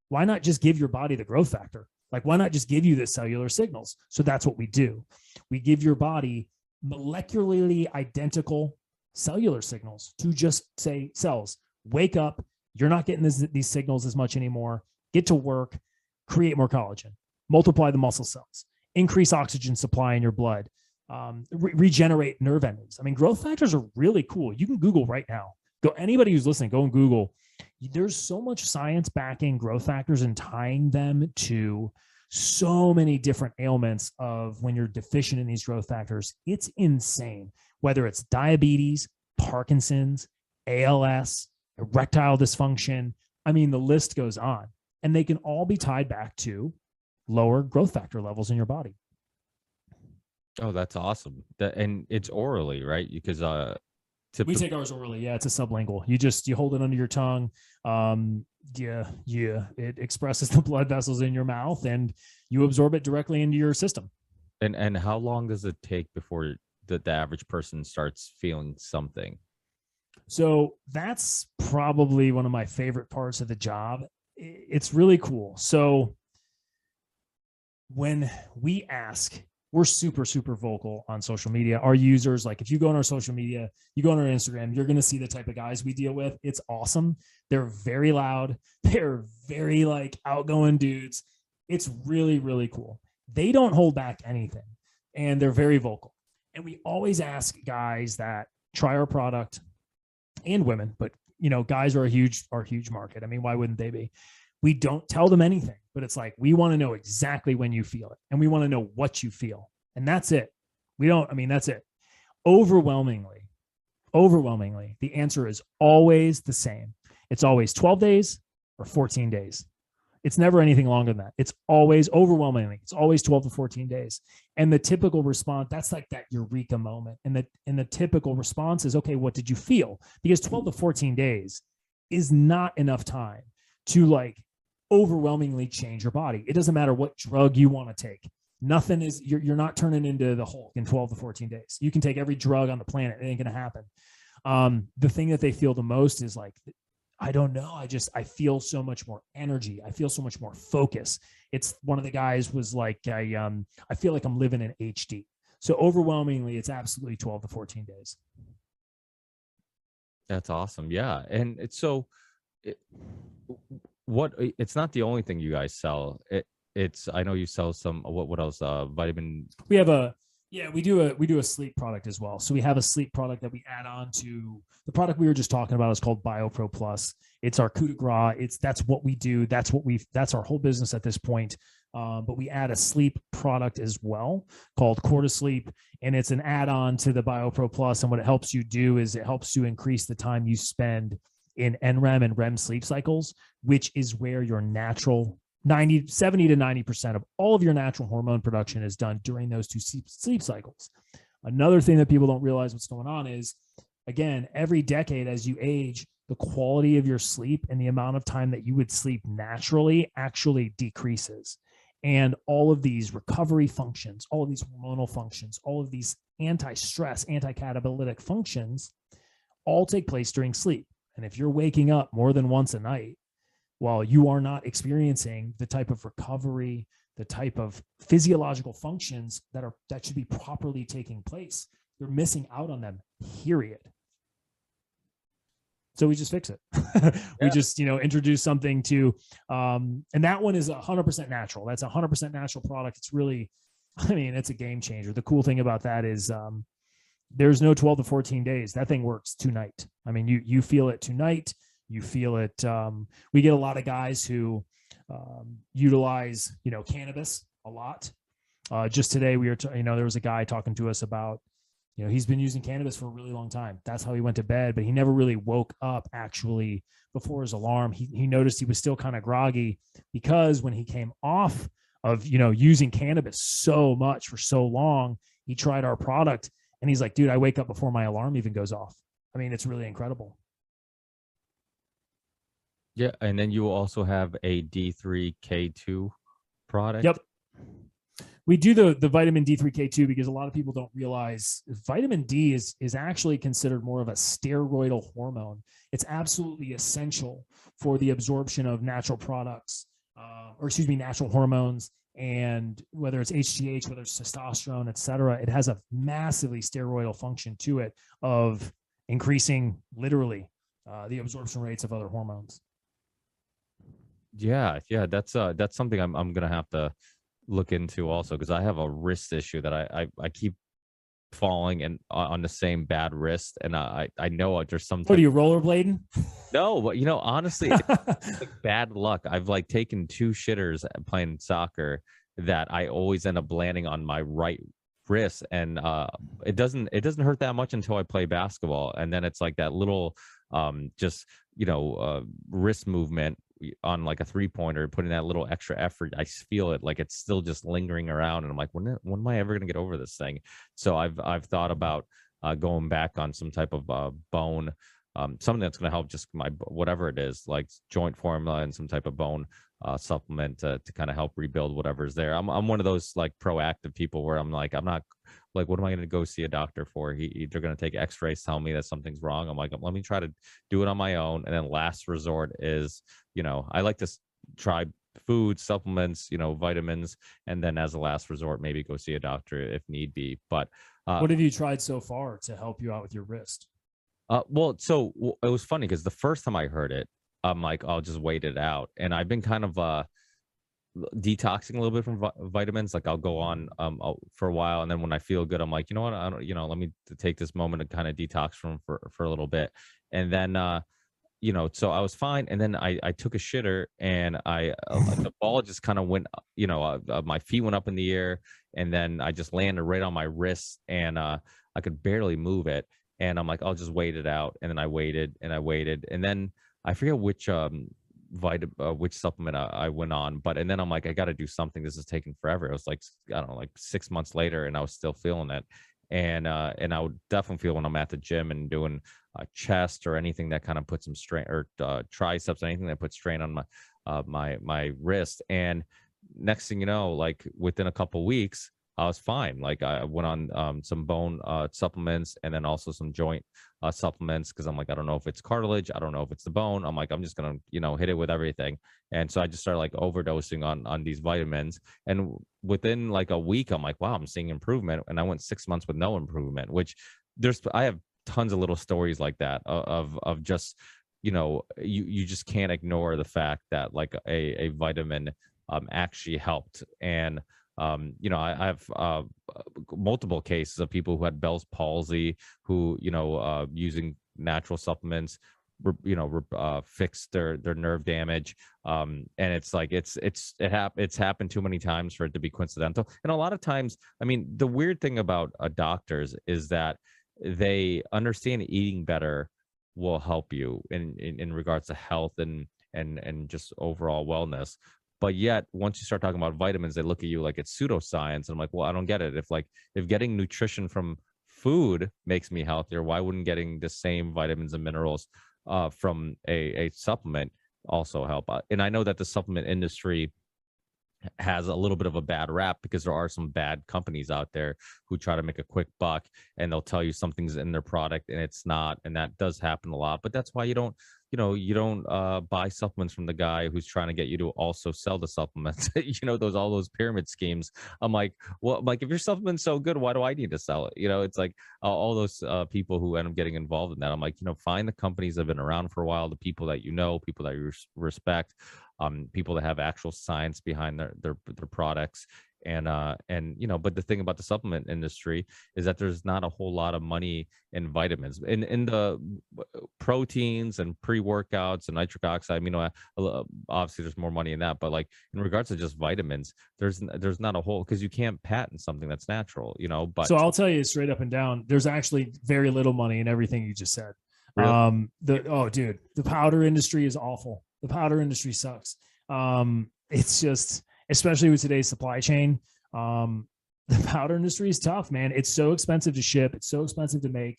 why not just give your body the growth factor? Like, why not just give you the cellular signals? So that's what we do. We give your body molecularly identical cellular signals to just say, cells, wake up. You're not getting these signals as much anymore. Get to work, create more collagen, multiply the muscle cells, increase oxygen supply in your blood, regenerate nerve endings. I mean, growth factors are really cool. You can Google right now. Go, anybody who's listening, go and Google. There's so much science backing growth factors and tying them to so many different ailments of when you're deficient in these growth factors. It's insane. Whether it's diabetes, Parkinson's, ALS, erectile dysfunction. I mean, the list goes on, and they can all be tied back to lower growth factor levels in your body. Oh, that's awesome. And it's orally, right? Because we take ours orally. Yeah, it's a sublingual. You hold it under your tongue. It expresses the blood vessels in your mouth, and you absorb it directly into your system. And how long does it take before the average person starts feeling something? So that's probably one of my favorite parts of the job. It's really cool. So when we ask, we're super, super vocal on social media. Our users, like if you go on our social media, you go on our Instagram, you're going to see the type of guys we deal with. It's awesome. They're very loud. They're very like outgoing dudes. It's really, really cool. They don't hold back anything, and they're very vocal. And we always ask guys that try our product, and women, but guys are a huge market. I mean, why wouldn't they be? We don't tell them anything, but it's like, we want to know exactly when you feel it, and we want to know what you feel. And that's it. That's it. Overwhelmingly, the answer is always the same. It's always 12 days or 14 days. It's never anything longer than that. It's always overwhelmingly. It's always 12 to 14 days. And the typical response, that's like that eureka moment. And the typical response is, okay, what did you feel? Because 12 to 14 days is not enough time to like overwhelmingly change your body. It doesn't matter what drug you want to take. Nothing is, you're not turning into the Hulk in 12 to 14 days. You can take every drug on the planet. It ain't going to happen. The thing that they feel the most is like, I don't know. I feel so much more energy. I feel so much more focus. It's one of the guys was like, I feel like I'm living in HD. So overwhelmingly, it's absolutely 12 to 14 days. That's awesome. Yeah. And it's it's not the only thing you guys sell. I know you sell some, what else? Vitamin. We do a sleep product as well. So we have a sleep product that we add on to the product we were just talking about. Is called BioPro Plus. It's our coup de grace. That's what we do. That's our whole business at this point. But we add a sleep product as well called CortiSleep, and it's an add-on to the BioPro Plus. And what it helps you do is it helps to increase the time you spend in NREM and REM sleep cycles, which is where your natural 70 to 90% of all of your natural hormone production is done during those two sleep cycles. Another thing that people don't realize what's going on is, again, every decade as you age, the quality of your sleep and the amount of time that you would sleep naturally actually decreases. And all of these recovery functions, all of these hormonal functions, all of these anti-stress, anti-catalytic functions all take place during sleep. And if you're waking up more than once a night, while you are not experiencing the type of recovery, the type of physiological functions that should be properly taking place, you're missing out on them, period. So we just fix it. We just, introduce something to, and that one is 100% natural. That's 100% natural product. It's really, it's a game changer. The cool thing about that is there's no 12 to 14 days. That thing works tonight. You feel it tonight. You feel it. We get a lot of guys who utilize, cannabis a lot. Just today, there was a guy talking to us about, he's been using cannabis for a really long time. That's how he went to bed, but he never really woke up actually before his alarm. He noticed he was still kind of groggy because when he came off of, using cannabis so much for so long, he tried our product and he's like, dude, I wake up before my alarm even goes off. It's really incredible. Yeah, and then you also have a D3K2 product. Yep. we do the vitamin D3K2 because a lot of people don't realize vitamin D is actually considered more of a steroidal hormone. It's absolutely essential for the absorption of natural products, natural hormones. And whether it's HGH, whether it's testosterone, et cetera, it has a massively steroidal function to it of increasing literally the absorption rates of other hormones. Yeah, that's something I'm gonna have to look into also, because I have a wrist issue that I keep falling and on the same bad wrist, and I know there's some. What are you, rollerblading? No, but honestly, it's like bad luck. I've like taken 2 shitters playing soccer that I always end up landing on my right wrist, and it doesn't hurt that much until I play basketball, and then it's like that little just wrist movement on like a 3-pointer, putting that little extra effort. I feel it like it's still just lingering around, and I'm like, when am I ever gonna get over this thing? So I've thought about going back on some type of bone, something that's going to help just my whatever it is, like joint formula and some type of bone supplement to kind of help rebuild whatever's there. I'm one of those like proactive people where I'm not like, what am I going to go see a doctor for? They're going to take x-rays, tell me that something's wrong. I'm like, let me try to do it on my own. And then last resort is, I like to try food, supplements, vitamins. And then as a last resort, maybe go see a doctor if need be. But what have you tried so far to help you out with your wrist? Well, so it was funny because the first time I heard it, I'm like, I'll just wait it out. And I've been kind of detoxing a little bit from vitamins. Like I'll go on for a while, and then when I feel good, I'm like, you know what, I don't, let me take this moment to kind of detox from for a little bit. And then so I was fine, and then I took a shitter, and the ball just kind of went, my feet went up in the air, and then I just landed right on my wrist, and I could barely move it. And I'm like, I'll just wait it out. And then I waited, and then I forget which which supplement I went on, and then I'm like, I got to do something. This is taking forever. It was like, I don't know, like 6 months later, and I was still feeling it. And I would definitely feel when I'm at the gym and doing chest or anything that kind of puts some strain, or triceps, anything that puts strain on my wrist. And next thing you know, like within a couple weeks, I was fine. Like I went on some bone supplements, and then also some joint supplements, because I'm like, I don't know if it's cartilage, I don't know if it's the bone. I'm like, I'm just gonna hit it with everything. And so I just started like overdosing on these vitamins, and within like a week, I'm like, wow, I'm seeing improvement. And I went 6 months with no improvement, which I have tons of little stories like that of just you just can't ignore the fact that like a vitamin actually helped. And I have multiple cases of people who had Bell's palsy who, using natural supplements, fixed their nerve damage. And it's like, it's happened too many times for it to be coincidental. And a lot of times, I mean, the weird thing about doctors is that they understand eating better will help you in regards to health and just overall wellness. But yet, once you start talking about vitamins, they look at you like it's pseudoscience. And I'm like, well, I don't get it. If getting nutrition from food makes me healthier, why wouldn't getting the same vitamins and minerals from a supplement also help? And I know that the supplement industry has a little bit of a bad rap because there are some bad companies out there who try to make a quick buck, and they'll tell you something's in their product and it's not. And that does happen a lot. But that's why you don't buy supplements from the guy who's trying to get you to also sell the supplements. All those pyramid schemes. I'm like, well, like if your supplement's so good, why do I need to sell it? It's like all those people who end up getting involved in that. I'm like, find the companies that have been around for a while, the people that people that you respect, people that have actual science behind their products. And but the thing about the supplement industry is that there's not a whole lot of money in vitamins, in the proteins and pre-workouts and nitric oxide. Obviously there's more money in that, but like in regards to just vitamins, there's not a whole, because you can't patent something that's natural. But so I'll tell you straight up and down, there's actually very little money in everything you just said. Really? The powder industry is awful. The powder industry sucks. It's just, especially with today's supply chain, the powder industry is tough, man. It's so expensive to ship. It's so expensive to make.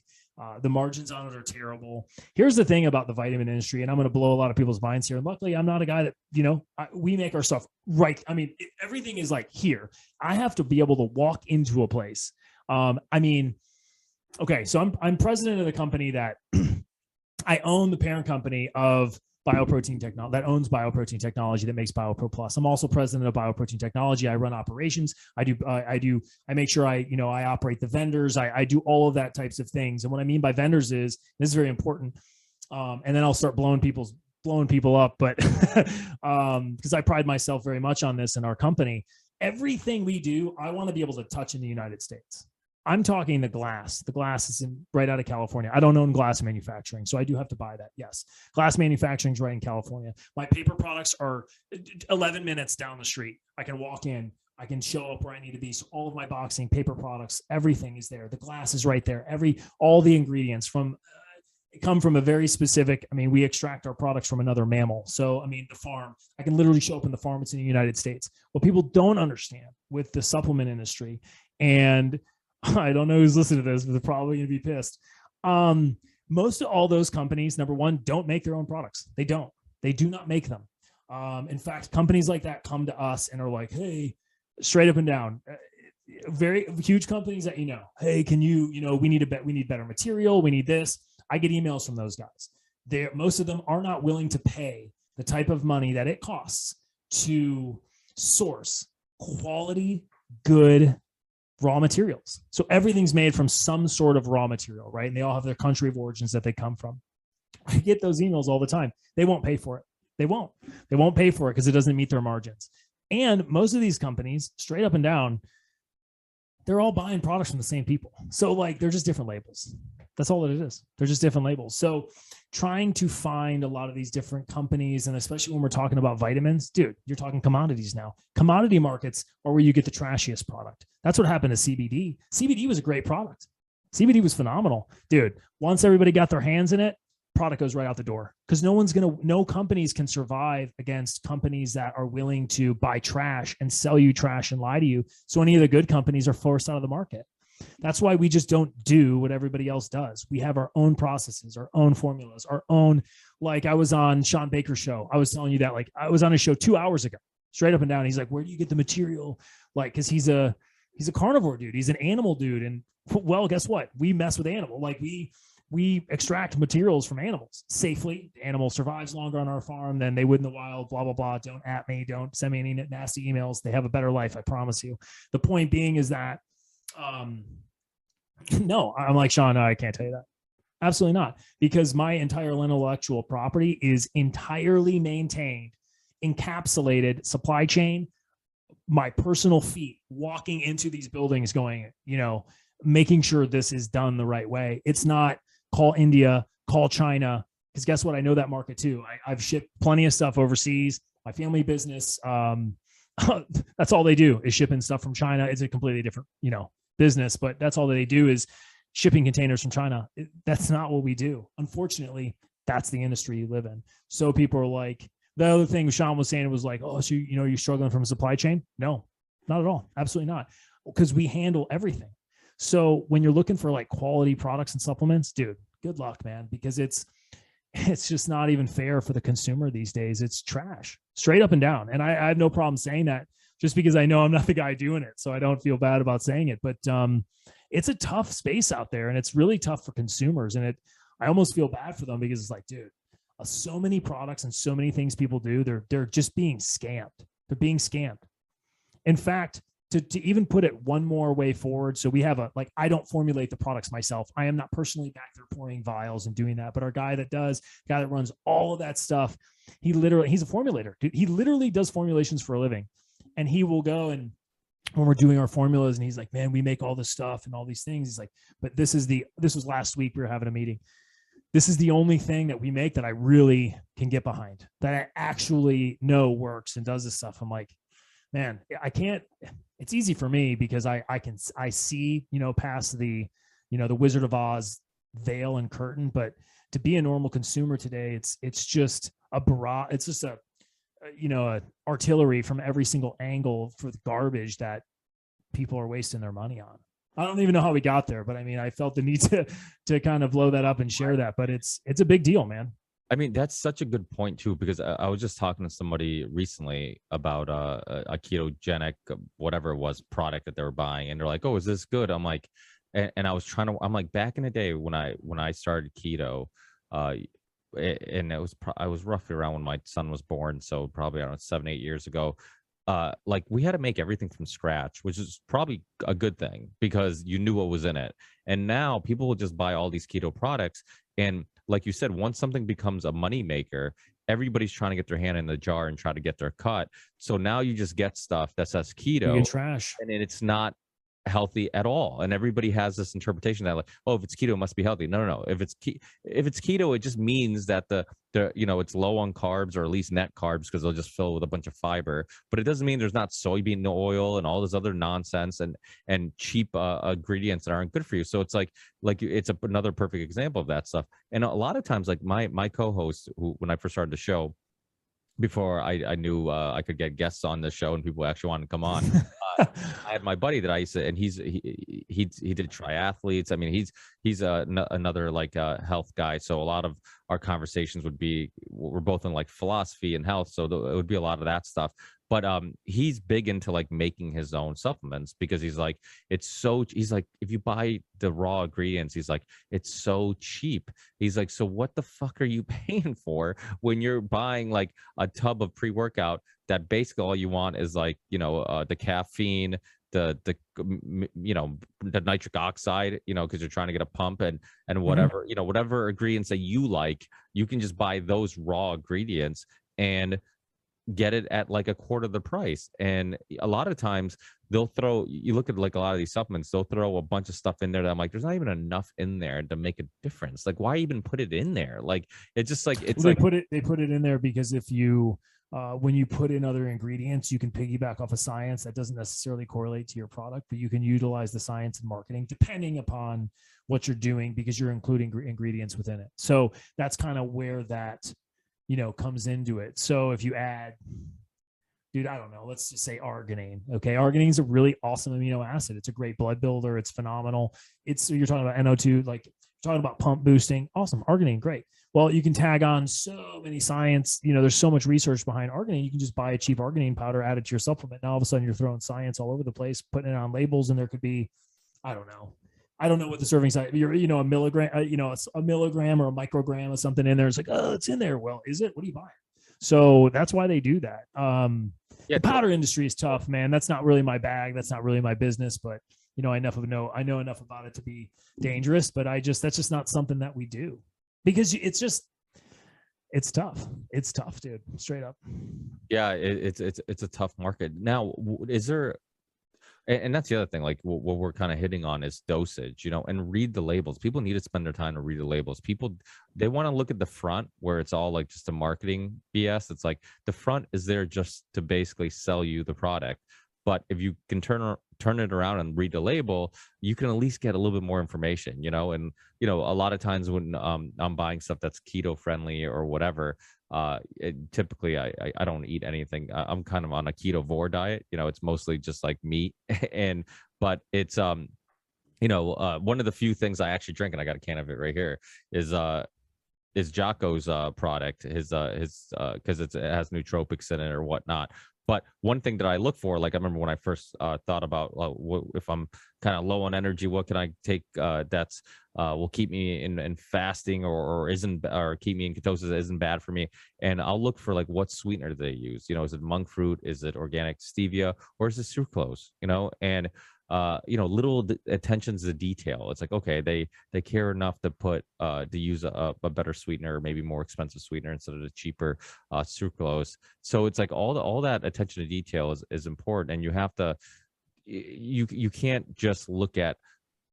The margins on it are terrible. Here's the thing about the vitamin industry, and I'm going to blow a lot of people's minds here. And luckily, I'm not a guy that, we make our stuff right. I mean, everything is like here. I have to be able to walk into a place. Okay, so I'm president of the company that I own the parent company of bioprotein technology that owns bioprotein technology that makes BioPro Plus. I'm also president of bioprotein technology. I run operations. I make sure I operate the vendors. I do all of that types of things. And what I mean by vendors is, this is very important. And then I'll start blowing people up, but because I pride myself very much on this in our company. Everything we do, I want to be able to touch in the United States. I'm talking the glass. The glass is right out of California. I don't own glass manufacturing, so I do have to buy that. Yes. Glass manufacturing is right in California. My paper products are 11 minutes down the street. I can walk in. I can show up where I need to be. So all of my boxing, paper products, everything is there. The glass is right there. All the ingredients come from a very specific, we extract our products from another mammal. So, the farm, I can literally show up in the farm. It's in the United States. What people don't understand with the supplement industry, and I don't know who's listening to this, but they're probably going to be pissed. Most of all those companies, number one, don't make their own products. They do not make them. In fact, companies like that come to us and are like, hey, straight up and down, very huge companies that, hey, can you, we need better material. We need this. I get emails from those guys. Most of them are not willing to pay the type of money that it costs to source quality, good raw materials. So everything's made from some sort of raw material, right? And they all have their country of origins that they come from. I get those emails all the time. They won't pay for it. They won't pay for it because it doesn't meet their margins. And most of these companies, straight up and down, they're all buying products from the same people. So they're just different labels. That's all that it is. They're just different labels. So trying to find a lot of these different companies, and especially when we're talking about vitamins, dude, you're talking commodities now. Commodity markets are where you get the trashiest product. That's what happened to CBD. CBD was a great product. CBD was phenomenal. Dude, once everybody got their hands in it, product goes right out the door, because no companies can survive against companies that are willing to buy trash and sell you trash and lie to you. So any of the good companies are forced out of the market. That's why we just don't do what everybody else does. We have our own processes, our own formulas, our own, I was on Sean Baker's show. I was telling you that, I was on a show 2 hours ago, straight up and down. He's like, where do you get the material? Cause he's a carnivore dude. He's an animal dude. And well, guess what? We mess with animal. We extract materials from animals safely. The animal survives longer on our farm than they would in the wild, blah, blah, blah. Don't at me. Don't send me any nasty emails. They have a better life. I promise you. The point being is that, no, I'm like, Sean, no, I can't tell you that. Absolutely not. Because my entire intellectual property is entirely maintained, encapsulated supply chain, my personal feet walking into these buildings going, making sure this is done the right way. It's not call India, call China. Because guess what? I know that market too. I've shipped plenty of stuff overseas. My family business, that's all they do is shipping stuff from China. It's a completely different, business, but that's all they do is shipping containers from China. That's not what we do. Unfortunately, that's the industry you live in. So people are like, the other thing Sean was saying was like, oh, so you're struggling from a supply chain? No, not at all. Absolutely not. Because we handle everything. So when you're looking for quality products and supplements, dude, good luck, man, because it's just not even fair for the consumer these days. It's trash, straight up and down. And I have no problem saying that, just because I know I'm not the guy doing it. So I don't feel bad about saying it, but it's a tough space out there, and it's really tough for consumers. And I almost feel bad for them, because it's like, dude, so many products and so many things people do, they're just being scammed. They're being scammed. In fact, to even put it one more way forward. So we have I don't formulate the products myself. I am not personally back there pouring vials and doing that, but our guy that runs all of that stuff, he's a formulator, dude. He literally does formulations for a living. And he will go, and when we're doing our formulas, and he's like, man, we make all this stuff and all these things. He's like, but this was last week. We were having a meeting. This is the only thing that we make that I really can get behind, that I actually know works and does this stuff. I'm like, man, I can't, it's easy for me because I see, past the, the Wizard of Oz veil and curtain, but to be a normal consumer today, it's just a barrage. It's just a artillery from every single angle for the garbage that people are wasting their money on. I don't even know how we got there, but I mean, I felt the need to kind of blow that up and share that. But it's a big deal, man. I mean, that's such a good point too, because I was just talking to somebody recently about a ketogenic, whatever it was, product that they were buying, and they're like, "Oh, is this good?" I'm like, and I was trying to, I'm like, back in the day when I started keto, uh, and it was I was roughly around when my son was born, so probably around 7, 8 years ago. Like we had to make everything from scratch, which is probably a good thing because you knew what was in it. And now people will just buy all these keto products, and like you said, once something becomes a money maker, everybody's trying to get their hand in the jar and try to get their cut. So now you just get stuff that says You keto, get trash. and it's not healthy at all. And everybody has this interpretation that like, oh, if it's keto, it must be healthy. No, no, no. If it's keto, it just means that the it's low on carbs, or at least net carbs, because they'll just fill with a bunch of fiber. But it doesn't mean there's not soybean oil and all this other nonsense and cheap ingredients that aren't good for you. So it's like it's another perfect example of that stuff. And a lot of times, like my co-host, who when I first started the show, before I knew I could get guests on the show and people actually wanted to come on. I had my buddy that I used to, and he did triathletes. I mean, he's another like health guy. So a lot of our conversations would be, we're both in like philosophy and health, so it would be a lot of that stuff. But he's big into like making his own supplements, because he's like, he's like, if you buy the raw ingredients, he's like, it's so cheap. He's like, so what the fuck are you paying for when you're buying like a tub of pre-workout that basically all you want is like, the caffeine, the the nitric oxide, because you're trying to get a pump, and whatever, whatever ingredients that you like, you can just buy those raw ingredients and get it at like a quarter of the price. And a lot of times you look at like a lot of these supplements, they'll throw a bunch of stuff in there that I'm like, there's not even enough in there to make a difference. Like, why even put it in there? Like, it's just like, it's well, like they put it in there because if you when you put in other ingredients, you can piggyback off of science that doesn't necessarily correlate to your product, but you can utilize the science in marketing depending upon what you're doing, because you're including ingredients within it. So that's kind of where that comes into it. So if you add, dude, I don't know, let's just say arginine. Okay. Arginine is a really awesome amino acid. It's a great blood builder. It's phenomenal. You're talking about NO2, like you're talking about pump boosting. Awesome. Arginine, great. Well, you can tag on so many science, there's so much research behind arginine. You can just buy a cheap arginine powder, add it to your supplement. Now all of a sudden you're throwing science all over the place, putting it on labels, and there could be, I don't know what the serving size, a milligram, a milligram or a microgram or something in there. It's like, oh, it's in there. Well, is it? What are you buying? So that's why they do that. The powder industry is tough, man. That's not really my bag. That's not really my business, but I know enough about it to be dangerous, but that's just not something that we do, because it's tough. It's tough, dude. Straight up. Yeah, it's a tough market. Now, is there, and that's the other thing, like what we're kind of hitting on is dosage, and read the labels. People need to spend their time to read the labels. People, they want to look at the front where it's all like just a marketing BS. It's like the front is there just to basically sell you the product. But if you can turn it around and read the label, you can at least get a little bit more information, and a lot of times when I'm buying stuff that's keto friendly or whatever, typically I don't eat anything. I'm kind of on a ketovore diet. It's mostly just like meat, but it's one of the few things I actually drink, and I got a can of it right here, is Jocko's product, his because it has nootropics in it or whatnot. But one thing that I look for, like I remember when I first thought about if I'm kind of low on energy, what can I take that's will keep me in fasting or keep me in ketosis that isn't bad for me. And I'll look for like what sweetener do they use. Is it monk fruit? Is it organic stevia? Or is it sucrose? And little attentions to detail. It's like, okay, they care enough to use a better sweetener, maybe more expensive sweetener instead of the cheaper sucrose. So it's like all that attention to detail is important, and you have to, you can't just look at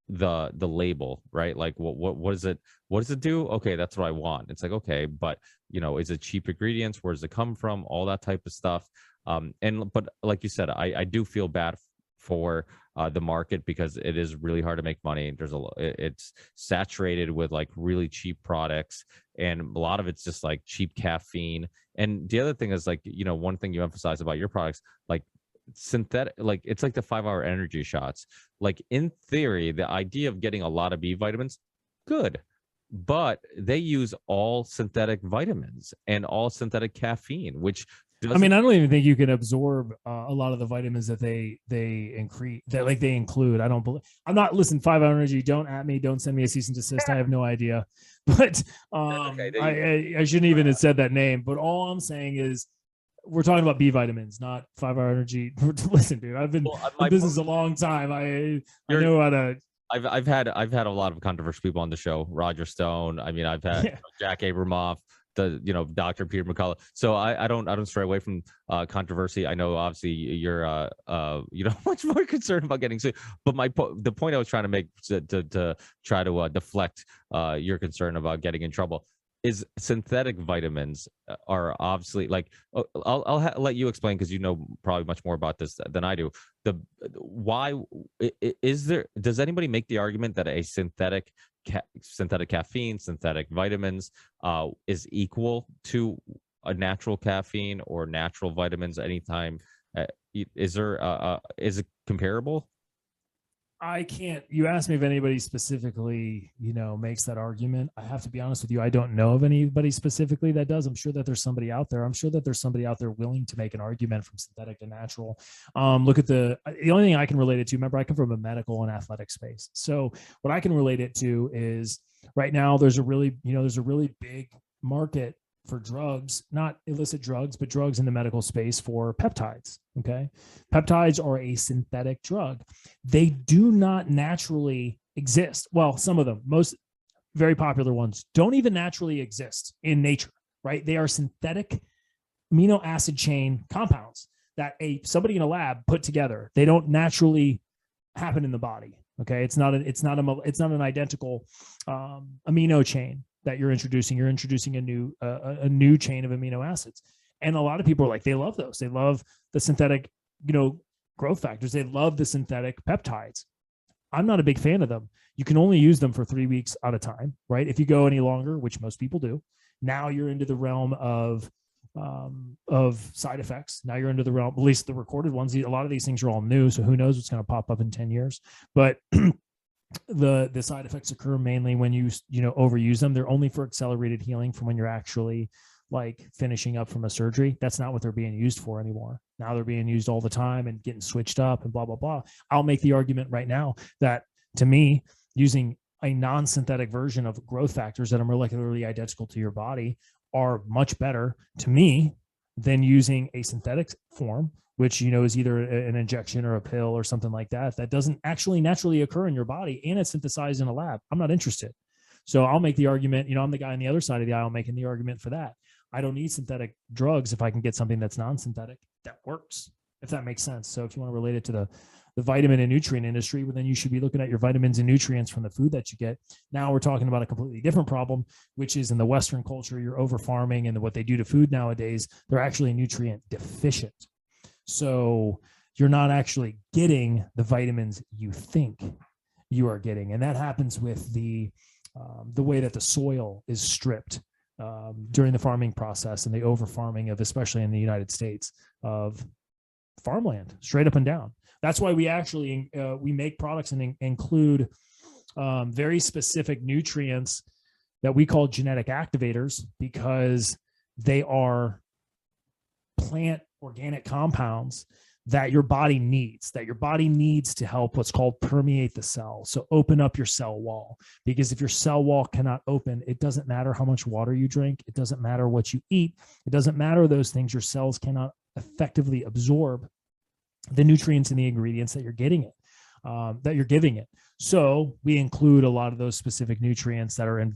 the label, right? Like what does it do? Okay, that's what I want. It's like, okay, but is it cheap ingredients? Where does it come from? All that type of stuff. But like you said, I do feel bad for the market, because it is really hard to make money. It's saturated with like really cheap products, and a lot of it's just like cheap caffeine. And the other thing is like, one thing you emphasize about your products, like synthetic, like it's like the 5-hour energy shots. Like in theory, the idea of getting a lot of B vitamins, good, but they use all synthetic vitamins and all synthetic caffeine, which I mean, I don't even think you can absorb a lot of the vitamins that they increase that like they include. I don't believe. I'm not listen. 5 Hour Energy. Don't at me. Don't send me a cease and desist. I have no idea. But I shouldn't even have said that name. But all I'm saying is, we're talking about B vitamins, not 5 Hour Energy. Listen, dude. I've been in business a long time. I know how to. I've had a lot of controversial people on the show. Roger Stone. I mean, I've had Jack Abramoff, Dr. Peter McCullough. So I don't stray away from controversy. I know obviously you're much more concerned about getting sick. But the point I was trying to make to try to deflect your concern about getting in trouble is synthetic vitamins are obviously like I'll let you explain because you know probably much more about this than I do. Why is there? Does anybody make the argument that a synthetic caffeine, synthetic vitamins is equal to a natural caffeine or natural vitamins anytime? Is it comparable? I can't. You asked me if anybody specifically, makes that argument. I have to be honest with you. I don't know of anybody specifically that does. I'm sure that there's somebody out there. I'm sure that there's somebody out there willing to make an argument from synthetic to natural. Look at the only thing I can relate it to. Remember, I come from a medical and athletic space. So what I can relate it to is right now there's a really big market for drugs, not illicit drugs, but drugs in the medical space for peptides. Okay. Peptides are a synthetic drug. They do not naturally exist. Well, some of them, most very popular ones, don't even naturally exist in nature, right? They are synthetic amino acid chain compounds that somebody in a lab put together. They don't naturally happen in the body. Okay. It's not an identical amino chain that you're introducing a new chain of amino acids. And a lot of people are like, they love those. They love the synthetic, growth factors. They love the synthetic peptides. I'm not a big fan of them. You can only use them for 3 weeks at a time, right? If you go any longer, which most people do, now you're into the realm of side effects. Now you're into the realm, at least the recorded ones. A lot of these things are all new. So who knows what's going to pop up in 10 years, but the side effects occur mainly when you overuse them. They're only for accelerated healing from when you're actually like finishing up from a surgery. That's not what they're being used for anymore. Now they're being used all the time and getting switched up and blah, blah, blah. I'll make the argument right now that to me, using a non-synthetic version of growth factors that are molecularly identical to your body are much better to me than using a synthetic form, which, is either an injection or a pill or something like that doesn't actually naturally occur in your body and it's synthesized in a lab. I'm not interested. So I'll make the argument, I'm the guy on the other side of the aisle making the argument for that. I don't need synthetic drugs if I can get something that's non-synthetic that works, if that makes sense. So if you want to relate it to the vitamin and nutrient industry, well, then you should be looking at your vitamins and nutrients from the food that you get. Now we're talking about a completely different problem, which is in the Western culture, you're over farming, and what they do to food nowadays, they're actually nutrient deficient. So you're not actually getting the vitamins you think you are getting. And that happens with the way that the soil is stripped during the farming process and the over farming of, especially in the United States, of farmland straight up and down. That's why we actually, we make products and include very specific nutrients that we call genetic activators, because they are plant organic compounds that your body needs to help what's called permeate the cell. So open up your cell wall, because if your cell wall cannot open, it doesn't matter how much water you drink. It doesn't matter what you eat. It doesn't matter those things. Your cells cannot effectively absorb the nutrients and the ingredients that you're getting it, that you're giving it. So we include a lot of those specific nutrients that are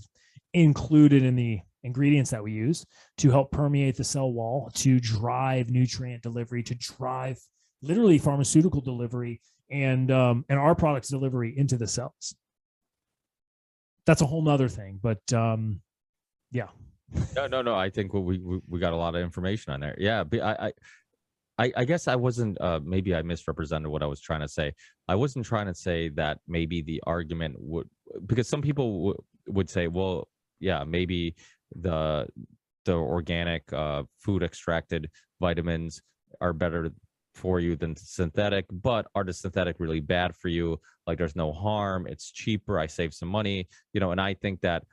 included in the ingredients that we use to help permeate the cell wall, to drive nutrient delivery, to drive literally pharmaceutical delivery and our products delivery into the cells. That's a whole nother thing, but yeah. No. I think we got a lot of information on there. Yeah, I guess I wasn't, maybe I misrepresented what I was trying to say. I wasn't trying to say that maybe the argument would, because some people would say, well, yeah, maybe the organic food extracted vitamins are better for you than synthetic, but are the synthetic really bad for you? Like there's no harm, it's cheaper, I save some money, and I think that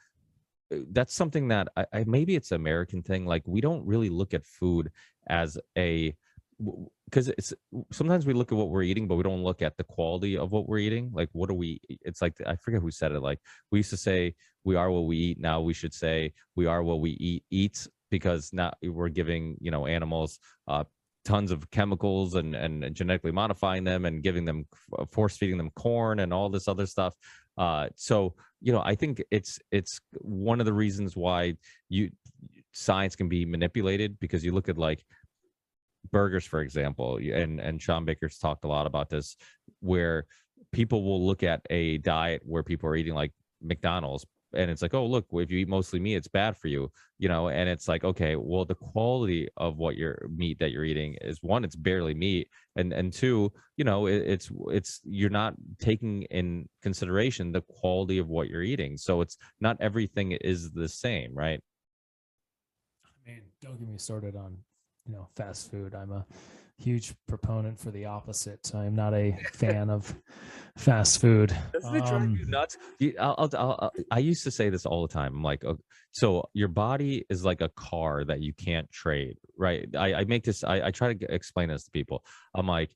that's something that I maybe it's an American thing. Like we don't really look at food as because it's sometimes we look at what we're eating, but we don't look at the quality of what we're eating. Like what do we? It's like I forget who said it. Like we used to say we are what we eat. Now we should say we are what we eat because now we're giving animals tons of chemicals and genetically modifying them and giving them force feeding them corn and all this other stuff. So I think it's one of the reasons why science can be manipulated, because you look at like burgers, for example, and Sean Baker's talked a lot about this, where people will look at a diet where people are eating like McDonald's, and it's like, oh, look, if you eat mostly meat, it's bad for you, and it's like, okay, well, the quality of what your meat that you're eating is, one, it's barely meat, and two, it's you're not taking in consideration the quality of what you're eating. So it's not everything is the same, right? Man, don't get me started on fast food. I'm a huge proponent for the opposite. I'm not a fan of fast food. Doesn't it drive you nuts? I used to say this all the time. I'm like, so your body is like a car that you can't trade, right? I make this. I try to explain this to people. I'm like,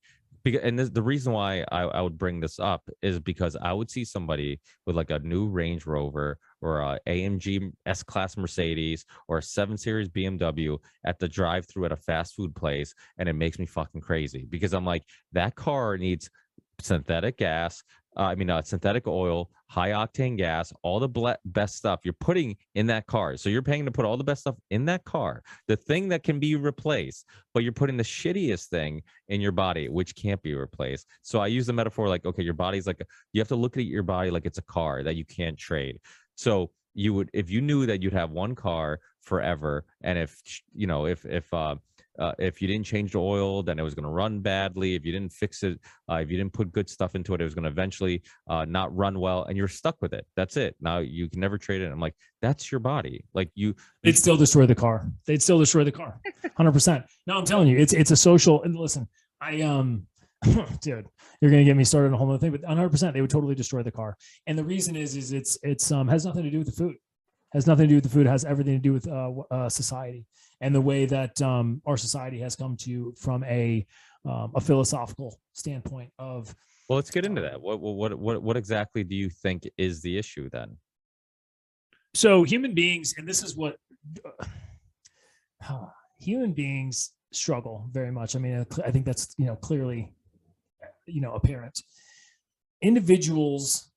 and the reason why I would bring this up is because I would see somebody with like a new Range Rover or a AMG S-Class Mercedes or a 7 Series BMW at the drive-through at a fast food place, and it makes me fucking crazy, because I'm like, that car needs synthetic gas, synthetic oil, high octane gas, all the best stuff you're putting in that car. So you're paying to put all the best stuff in that car, the thing that can be replaced, but you're putting the shittiest thing in your body, which can't be replaced. So I use the metaphor like, okay, your body's like, you have to look at your body like it's a car that you can't trade. So you would, if you knew that you'd have one car forever, and if you didn't change the oil, then it was going to run badly. If you didn't fix it, if you didn't put good stuff into it, it was going to eventually not run well, and you're stuck with it. That's it. Now you can never trade it. I'm like, that's your body. Like they'd still destroy the car. They'd still destroy the car. 100%. No, I'm telling you, it's a social. And listen, dude, you're going to get me started on a whole other thing, but 100%, they would totally destroy the car. And the reason is it's has nothing to do with the food. Has nothing to do with the food. It has everything to do with society and the way that our society has come to from a philosophical standpoint of. Well, let's get into that. What exactly do you think is the issue then? So human beings, and this is what human beings struggle very much. I mean, I think that's clearly apparent. Individuals,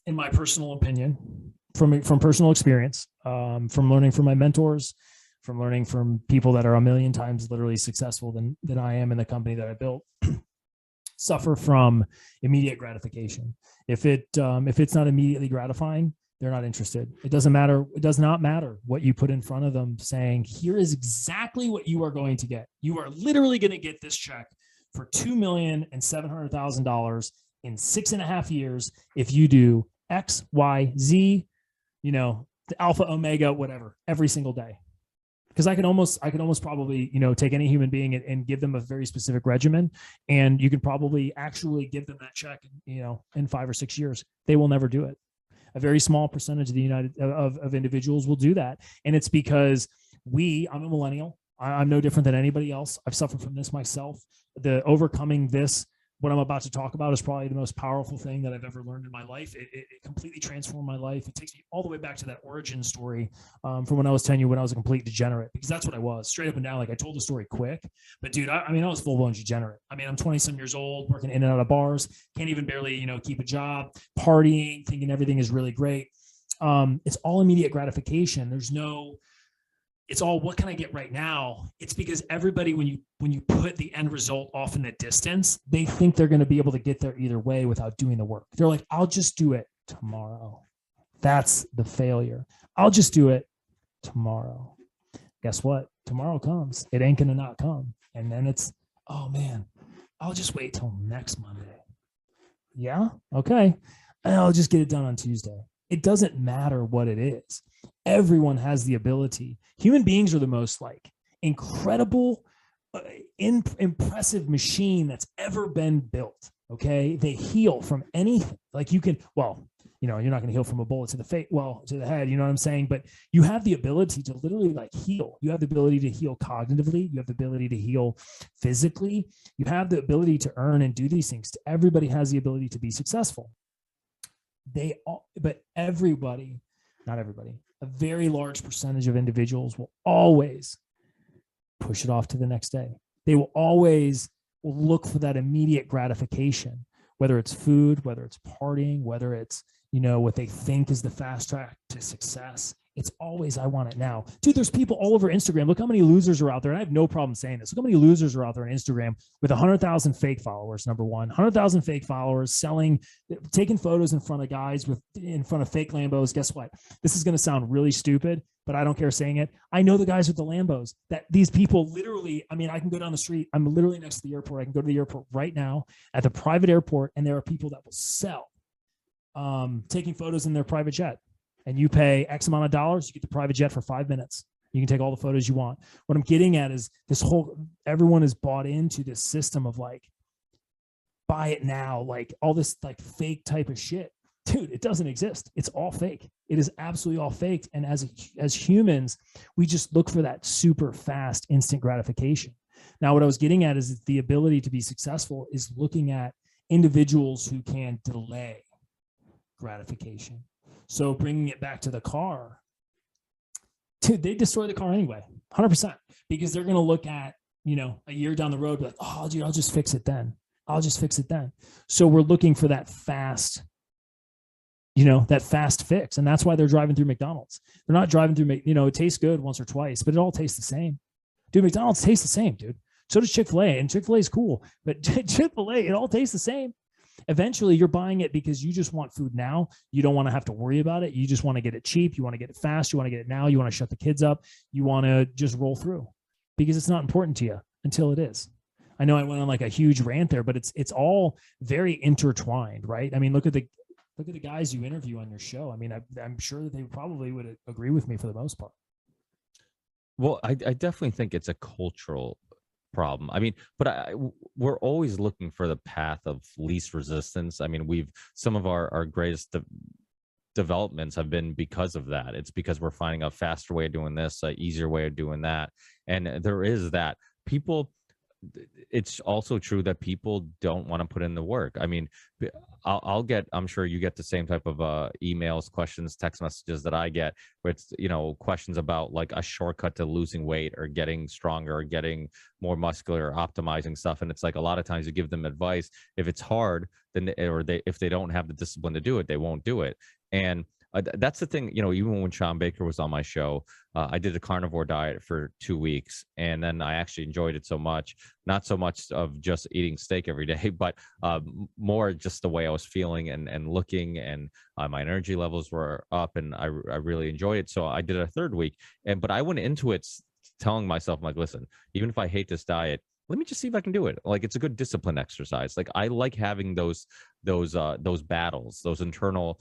in my personal opinion, from personal experience, from learning from my mentors, from learning from people that are a million times literally successful than I am in the company that I built, suffer from immediate gratification. If it's not immediately gratifying, they're not interested. It doesn't matter. It does not matter what you put in front of them saying, here is exactly what you are going to get. You are literally going to get this check for $2,700,000 in 6.5 years if you do X, Y, Z, the alpha, omega, whatever, every single day. Because I can almost probably, take any human being and give them a very specific regimen, and you can probably actually give them that check, in 5 or 6 years. They will never do it. A very small percentage of individuals will do that. And it's because I'm a millennial. I'm no different than anybody else. I've suffered from this myself. The overcoming this, what I'm about to talk about, is probably the most powerful thing that I've ever learned in my life. It completely transformed my life. It takes me all the way back to that origin story from when I was 10 years, when I was a complete degenerate, because that's what I was, straight up and down. Like, I told the story quick, but dude, I was full blown degenerate. I mean, I'm 20-some years old, working in and out of bars, can't even barely, keep a job, partying, thinking everything is really great. It's all immediate gratification. It's all, what can I get right now? It's because everybody, when you put the end result off in the distance, they think they're going to be able to get there either way without doing the work. They're like, I'll just do it tomorrow. That's the failure. I'll just do it tomorrow. Guess what? Tomorrow comes. It ain't going to not come. And then it's, oh man, I'll just wait till next Monday. Yeah. Okay. I'll just get it done on Tuesday. It doesn't matter what it is. Everyone has the ability. Human beings are the most incredible, impressive machine that's ever been built. Okay. They heal from anything. Like you can, well, you know, you're not going to heal from a bullet to the face, well, to the head, you know what I'm saying? But you have the ability to literally like heal. You have the ability to heal cognitively. You have the ability to heal physically. You have the ability to earn and do these things. Everybody has the ability to be successful. But everybody, not everybody, a very large percentage of individuals will always push it off to the next day. They will always look for that immediate gratification, whether it's food, whether it's partying, whether it's, you know, what they think is the fast track to success. It's always, I want it now. Dude, there's people all over Instagram. Look how many losers are out there. And I have no problem saying this. Look how many losers are out there on Instagram with 100,000 fake followers, number one. 100,000 fake followers, selling, taking photos in front of guys in front of fake Lambos. Guess what? This is going to sound really stupid, but I don't care saying it. I know the guys with the Lambos, that these people literally, I mean, I can go down the street. I'm literally next to the airport. I can go to the airport right now at the private airport, and there are people that will sell taking photos in their private jet. And you pay X amount of dollars, you get the private jet for 5 minutes. You can take all the photos you want. What I'm getting at is everyone is bought into this system of like, buy it now, like all this like fake type of shit. Dude, it doesn't exist. It's all fake. It is absolutely all fake. And as humans, we just look for that super fast instant gratification. Now, what I was getting at is the ability to be successful is looking at individuals who can delay gratification. So bringing it back to the car, dude, they destroy the car anyway, 100%, because they're going to look at, you know, a year down the road, like, oh, dude, I'll just fix it then. I'll just fix it then. So we're looking for that fast, you know, that fast fix. And that's why they're driving through McDonald's. They're not driving through, you know, it tastes good once or twice, but it all tastes the same. Dude, McDonald's tastes the same, dude. So does Chick-fil-A, and Chick-fil-A is cool, but Chick-fil-A, it all tastes the same. Eventually you're buying it because you just want food now. You don't want to have to worry about it. You just want to get it cheap. You want to get it fast. You want to get it now. You want to shut the kids up. You want to just roll through because it's not important to you until it is. I know I went on like a huge rant there, but it's all very intertwined, right? I mean, look at the guys you interview on your show. I mean, I'm sure that they probably would agree with me for the most part. Well, I definitely think it's a cultural problem. I mean, but we're always looking for the path of least resistance. I mean, some of our greatest developments have been because of that. It's because we're finding a faster way of doing this, an easier way of doing that. And there is that. It's also true that people don't want to put in the work. I mean, I'm sure you get the same type of emails, questions, text messages that I get, where it's, you know, questions about like a shortcut to losing weight or getting stronger or getting more muscular, optimizing stuff. And it's like a lot of times you give them advice. If it's hard, then if they don't have the discipline to do it, they won't do it. And that's the thing, you know, even when Sean Baker was on my show, I did a carnivore diet for 2 weeks, and then I actually enjoyed it so much, not so much of just eating steak every day, but more just the way I was feeling and looking, and my energy levels were up, and I really enjoyed it. So I did a 3rd week, but I went into it telling myself, like, listen, even if I hate this diet, let me just see if I can do it. Like, it's a good discipline exercise. Like, I like having those battles, those internal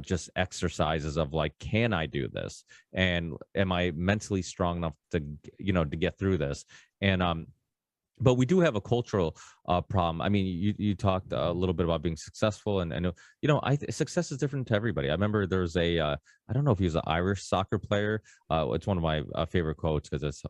just exercises of like, can I do this? And am I mentally strong enough to, you know, to get through this? And but we do have a cultural problem. I mean, you talked a little bit about being successful, and I know, you know, success is different to everybody. I remember there's I don't know if he was an Irish soccer player. It's one of my favorite quotes because it's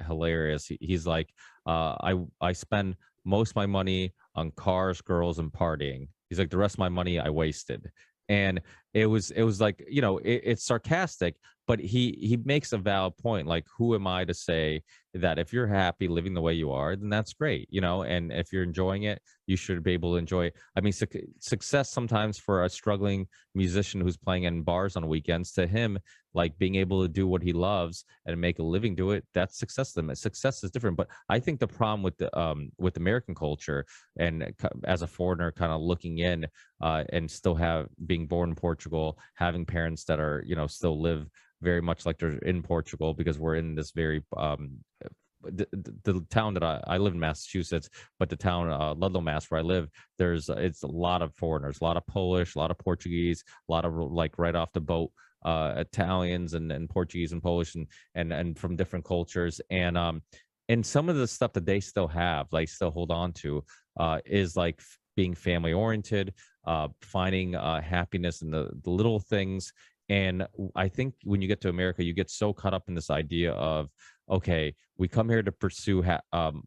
hilarious. He's like, I spend most of my money on cars, girls, and partying. He's like, the rest of my money I wasted. And it was like, you know, it's sarcastic, but he makes a valid point. Like, who am I to say that if you're happy living the way you are, then that's great, you know, and if you're enjoying it, you should be able to enjoy it. I mean, success sometimes for a struggling musician who's playing in bars on weekends, to him, like being able to do what he loves and make a living do it, that's success to them. Success is different. But I think the problem with American culture, and as a foreigner kind of looking in, and still being born in Portugal, having parents that are, you know, still live very much like they're in Portugal, because we're in this very the town that I live in, Massachusetts, but the town Ludlow, Mass, where I live, it's a lot of foreigners, a lot of Polish, a lot of Portuguese, a lot of like right off the boat Italians and Portuguese and Polish and from different cultures. And and some of the stuff that they still have, like still hold on to, is like being family oriented, finding happiness in the little things. And I think when you get to America, you get so caught up in this idea of, okay, we come here to pursue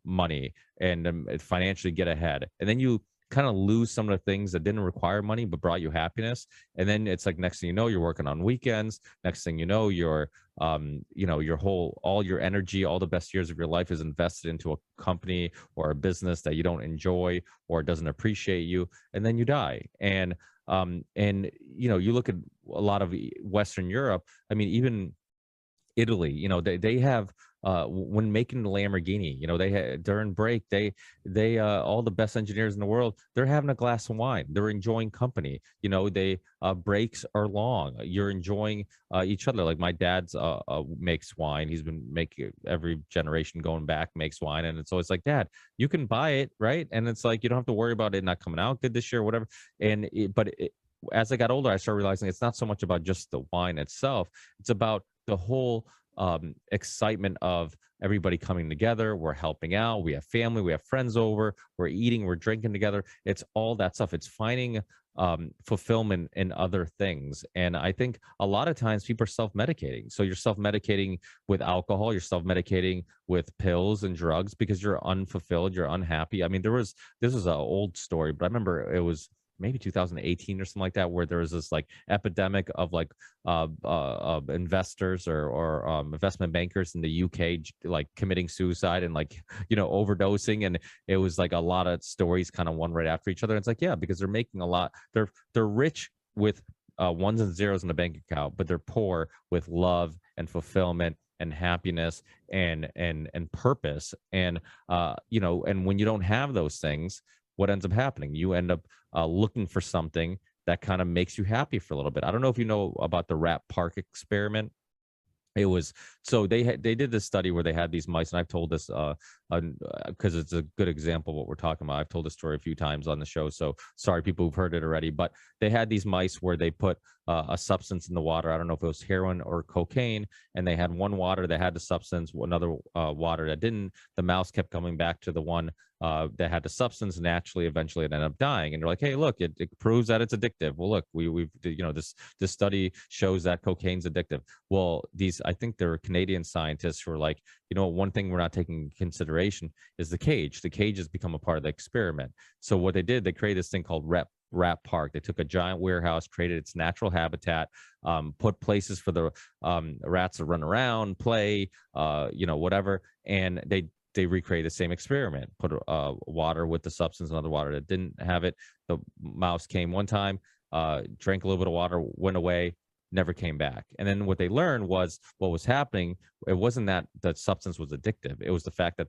money and financially get ahead, and then you kind of lose some of the things that didn't require money but brought you happiness. And then it's like, next thing you know, you're working on weekends. Next thing you know, you're your whole, all your energy, all the best years of your life is invested into a company or a business that you don't enjoy or doesn't appreciate you, and then you die. And you look at a lot of Western Europe. I mean, even Italy, they have, when making the Lamborghini, they had during break, they all the best engineers in the world, they're having a glass of wine, they're enjoying company. They breaks are long, you're enjoying each other. Like my dad's makes wine. He's been making, every generation going back makes wine, and it's always like, Dad, you can buy it, right? And it's like, you don't have to worry about it not coming out good this year or whatever. As I got older, I started realizing it's not so much about just the wine itself, it's about the whole excitement of everybody coming together. We're helping out, we have family, we have friends over, we're eating, we're drinking together. It's all that stuff. It's finding fulfillment in other things. And I think a lot of times people are self-medicating. So you're self-medicating with alcohol, you're self-medicating with pills and drugs because you're unfulfilled, you're unhappy. I mean, this was an old story, but I remember it was maybe 2018 or something like that, where there was this like epidemic of like investors or investment bankers in the UK like committing suicide and like overdosing, and it was like a lot of stories kind of one right after each other. It's like, yeah, because they're making a lot. They're rich with ones and zeros in the bank account, but they're poor with love and fulfillment and happiness and purpose. And and when you don't have those things, what ends up happening? You end up looking for something that kind of makes you happy for a little bit. I don't know if you know about the rat park experiment. It was, so they did this study where they had these mice, and I've told this because it's a good example of what we're talking about. I've told this story a few times on the show, so sorry people who've heard it already. But they had these mice where they put a substance in the water. I don't know if it was heroin or cocaine, and they had one water that had the substance, another water that didn't. The mouse kept coming back to the one that had the substance. Naturally, eventually it ended up dying. And they're like, hey, look, it proves that it's addictive. Well, look, we've this study shows that cocaine's addictive. Well, I think there were Canadian scientists who were like, one thing we're not taking into consideration is the cage. The cage has become a part of the experiment. So what they did, they created this thing called rat park. They took a giant warehouse, created its natural habitat, put places for the rats to run around, play, whatever, and they recreate the same experiment. Put water with the substance, another water that didn't have it. The mouse came one time, drank a little bit of water, went away, never came back. And then what they learned was what was happening. It wasn't that the substance was addictive. It was the fact that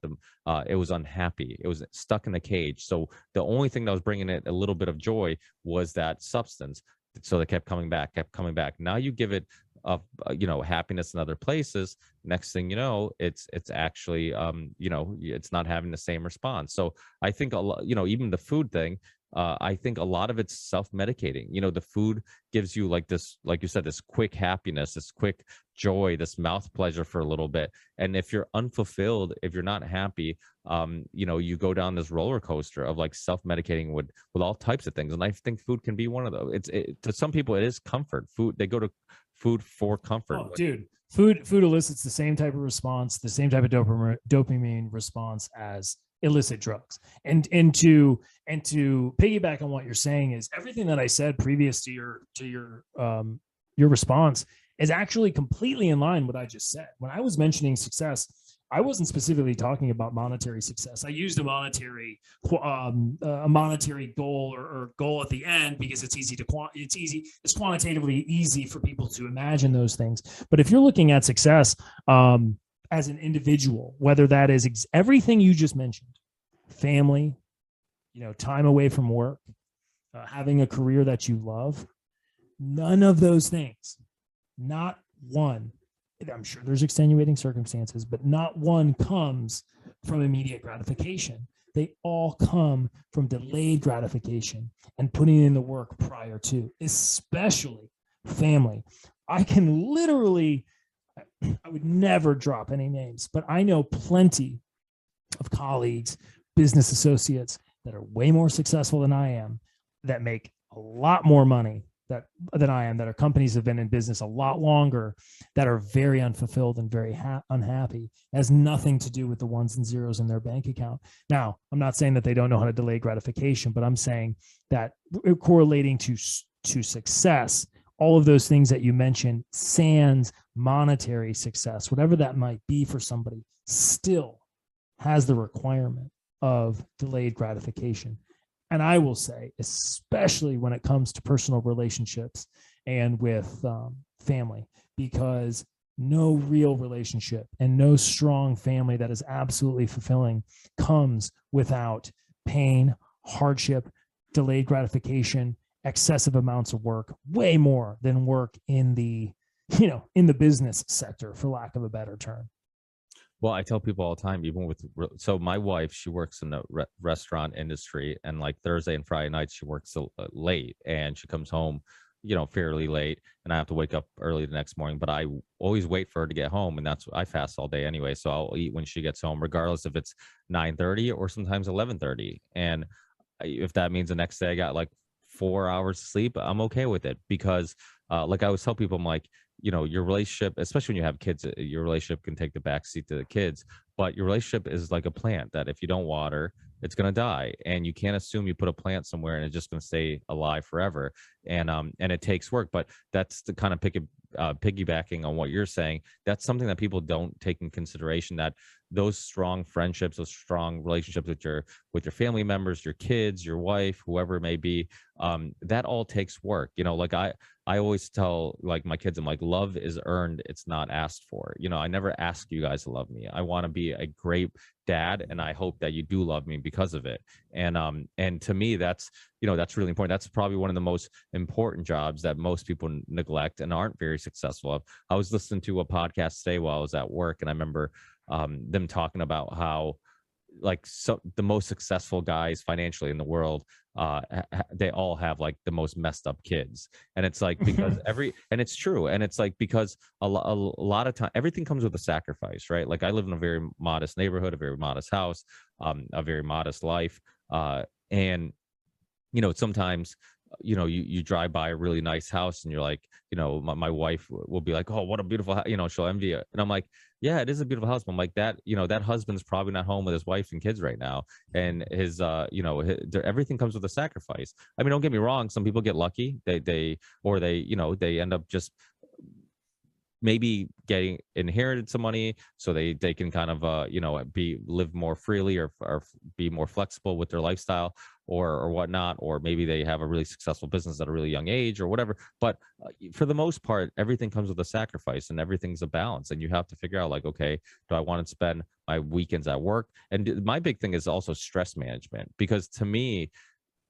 it was unhappy. It was stuck in a cage. So the only thing that was bringing it a little bit of joy was that substance. So they kept coming back, kept coming back. Now you give it happiness in other places. Next thing you know, it's actually it's not having the same response. So I think a lot, even the food thing, I think a lot of it's self-medicating. The food gives you like this, like you said, this quick happiness, this quick joy, this mouth pleasure for a little bit. And if you're unfulfilled, if you're not happy, you go down this roller coaster of like self-medicating with all types of things. And I think food can be one of those. To some people, it is comfort food. They go to food for comfort. Oh, dude, food elicits the same type of response, the same type of dopamine response as illicit drugs. And to piggyback on what you're saying is everything that I said previous to your response is actually completely in line with what I just said. When I was mentioning success, I wasn't specifically talking about monetary success. I used a monetary goal or goal at the end because it's quantitatively easy for people to imagine those things. But if you're looking at success as an individual, whether that is everything you just mentioned, family, time away from work, having a career that you love, none of those things, not one. I'm sure there's extenuating circumstances, but not one comes from immediate gratification. They all come from delayed gratification and putting in the work prior to, especially family. I can literally, I would never drop any names, but I know plenty of colleagues, business associates that are way more successful than I am, that make a lot more money than I am, that are companies have been in business a lot longer, that are very unfulfilled and very unhappy. It has nothing to do with the ones and zeros in their bank account. Now, I'm not saying that they don't know how to delay gratification, but I'm saying that correlating to success, all of those things that you mentioned, sans monetary success, whatever that might be for somebody, still has the requirement of delayed gratification. And I will say, especially when it comes to personal relationships and with family, because no real relationship and no strong family that is absolutely fulfilling comes without pain, hardship, delayed gratification, excessive amounts of work, way more than work in the, in the business sector, for lack of a better term. Well, I tell people all the time, even with, so my wife, she works in the restaurant industry, and like Thursday and Friday nights, she works late, and she comes home, fairly late, and I have to wake up early the next morning, but I always wait for her to get home. And I fast all day anyway. So I'll eat when she gets home, regardless if it's 9:30 or sometimes 11:30. And if that means the next day I got like 4 hours of sleep, I'm okay with it, because like I always tell people, I'm like, your relationship, especially when you have kids, your relationship can take the backseat to the kids, but your relationship is like a plant that if you don't water, it's going to die. And you can't assume you put a plant somewhere and it's just going to stay alive forever. And it takes work, but that's the kind of piggybacking on what you're saying. That's something that people don't take in consideration, that those strong friendships, those strong relationships with your family members, your kids, your wife, whoever it may be, that all takes work. Like I always tell like my kids, I'm like, love is earned, it's not asked for. I never ask you guys to love me. I want to be a great dad, and I hope that you do love me because of it. And to me, that's that's really important. That's probably one of the most important jobs that most people neglect and aren't very successful of. I was listening to a podcast today while I was at work, and I remember them talking about how the most successful guys financially in the world, they all have like the most messed up kids. And it's like, because and it's true. And it's like, because a lot of time, everything comes with a sacrifice, right? Like I live in a very modest neighborhood, a very modest house, a very modest life. And sometimes, you drive by a really nice house and you're like, my wife will be like, oh, what a beautiful house, she'll envy it. And I'm like, yeah, it is a beautiful house. But I'm like, that, that husband's probably not home with his wife and kids right now. And everything comes with a sacrifice. I mean, don't get me wrong. Some people get lucky. They end up just maybe getting inherited some money, so they can kind of live more freely, or be more flexible with their lifestyle or whatnot, or maybe they have a really successful business at a really young age or whatever. But for the most part, everything comes with a sacrifice, and everything's a balance, and you have to figure out like, okay, do I want to spend my weekends at work? And my big thing is also stress management, because to me,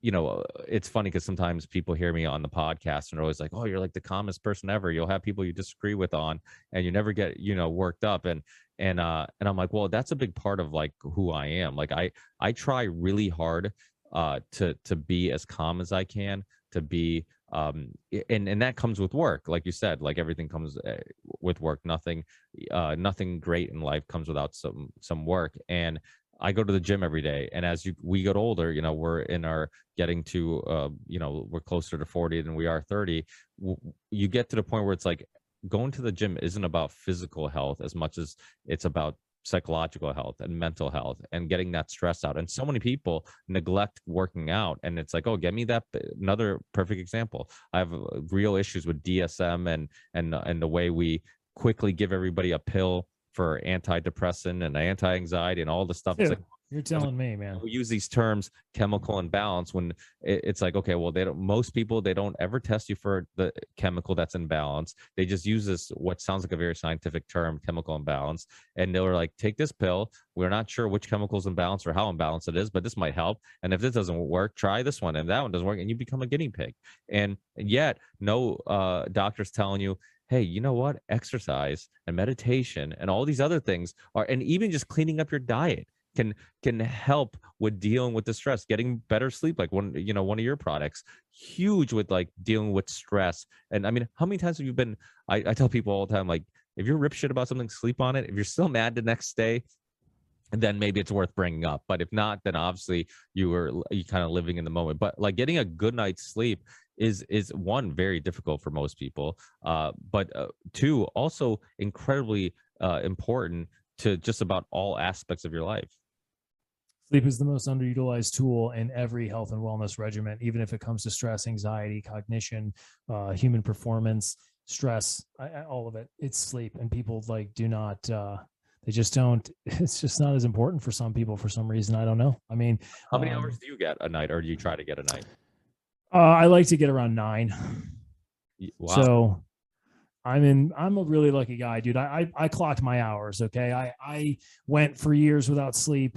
it's funny because sometimes people hear me on the podcast and are always like, oh, you're like the calmest person ever. You'll have people you disagree with on, and you never get, worked up. And I'm like, well, that's a big part of like who I am. Like I try really hard to be as calm as I can, to be and that comes with work. Like you said, like everything comes with work. Nothing great in life comes without some work. And I go to the gym every day, and as we get older, we're in our getting to, we're closer to 40 than we are 30. You get to the point where it's like going to the gym isn't about physical health as much as it's about psychological health and mental health and getting that stress out. And so many people neglect working out, and it's like, oh, get me that. Another perfect example. I have real issues with DSM and the way we quickly give everybody a pill for antidepressant and anti-anxiety and all the stuff. Dude, it's like, you're telling me, man. we use these terms, chemical imbalance, when it's like, okay, well, most people, they don't ever test you for the chemical that's in balance. They just use this, what sounds like a very scientific term, chemical imbalance. And they're like, take this pill. We're not sure which chemical's imbalance or how imbalanced it is, but this might help. And if this doesn't work, try this one. And that one doesn't work, and you become a guinea pig. And yet no doctor's telling you, hey, you know what? Exercise and meditation and all these other things and even just cleaning up your diet can help with dealing with the stress, getting better sleep. Like one of your products, huge with like dealing with stress. And I mean, how many times have you been, I tell people all the time, like, if you're rip shit about something, sleep on it. If you're still mad the next day, then maybe it's worth bringing up. But if not, then obviously you kind of living in the moment. But like getting a good night's sleep is one, very difficult for most people, but two, also incredibly important to just about all aspects of your life. Sleep is the most underutilized tool in every health and wellness regimen, even if it comes to stress, anxiety, cognition, human performance, stress, all of it. It's sleep, and people like do not. They just don't. It's just not as important for some people for some reason. I don't know. I mean, How many hours do you get a night, or do you try to get a night? I like to get around 9. Wow. So I'm a really lucky guy, dude. I clocked my hours. Okay. I went for years without sleep.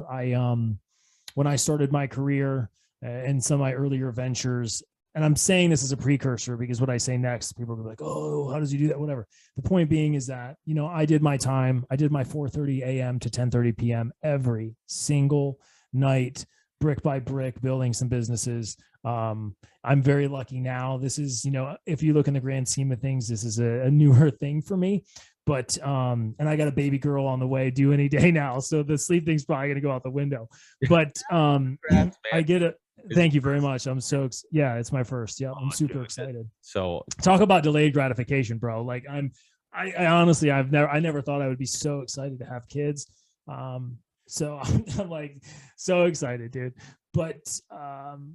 When I started my career and some of my earlier ventures, and I'm saying this as a precursor because what I say next, people will be like, oh, how does he do that? Whatever. The point being is that, I did my time. I did my 4:30 a.m. to 10:30 p.m. every single night, brick by brick, building some businesses. I'm very lucky now. This is, if you look in the grand scheme of things, this is a newer thing for me. But and I got a baby girl on the way due any day now. So the sleep thing's probably gonna go out the window. But Congrats, I get it. Thank you very much. I'm so yeah, it's my first. Yeah, I'm super excited. So talk about delayed gratification, bro. Like I honestly I never thought I would be so excited to have kids. So I'm like so excited, dude. But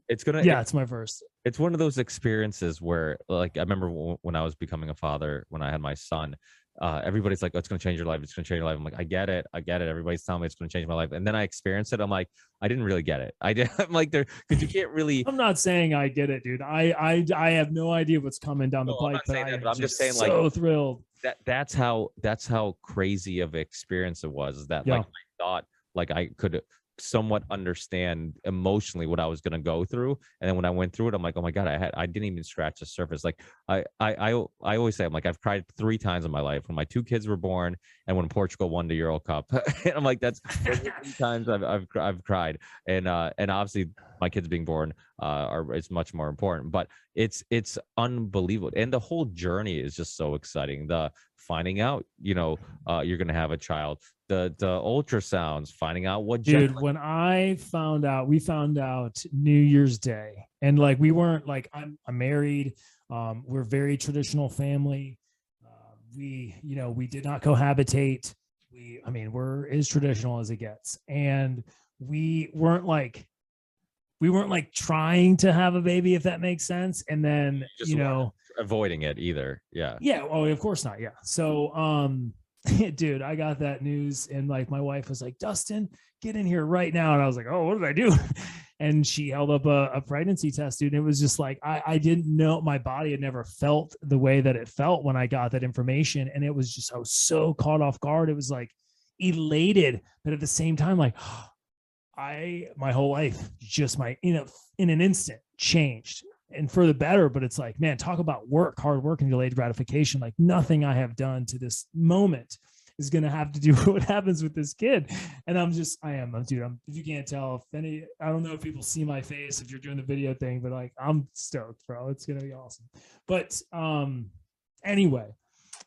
it's my first. It's one of those experiences where, like, I remember when I was becoming a father, when I had my son, everybody's like, oh, it's going to change your life. It's going to change your life. I'm like, I get it. Everybody's telling me it's going to change my life. And then I experienced it. I'm like, I didn't really get it. I'm like, because you can't really. I'm not saying I get it, dude. I have no idea what's coming down the pipe. I'm just saying, like, so thrilled. That's how crazy of an experience it was. Is that like I thought like I could somewhat understand emotionally what I was going to go through, and then when I went through it, I'm like, oh my god, I didn't even scratch the surface. Like I always say, I'm like, I've cried 3 times in my life: when my 2 kids were born, and when Portugal won the Euro Cup. And I'm like, that's 3 times I've cried, and obviously my kids being born is much more important, but it's unbelievable, and the whole journey is just so exciting. The finding out, you're gonna have a child, the ultrasounds, finding out what. Dude, when we found out New Year's Day, and like we weren't like I'm married, we're very traditional family. We did not cohabitate. We're as traditional as it gets, and we weren't like trying to have a baby, if that makes sense. And then avoiding it either. Yeah. Oh, of course not. Yeah. So dude, I got that news, and like my wife was like, Dustin, get in here right now. And I was like, oh, what did I do? And she held up a pregnancy test, dude. And it was just like, I didn't know, my body had never felt the way that it felt when I got that information. And it was just, I was so caught off guard. It was like elated, but at the same time, like my whole life just in an instant changed, and for the better. But it's like, man, talk about hard work and delayed gratification. Like nothing I have done to this moment is going to have to do with what happens with this kid. And dude, if you can't tell, I don't know if people see my face if you're doing the video thing, but like, I'm stoked, bro. It's going to be awesome. But anyway,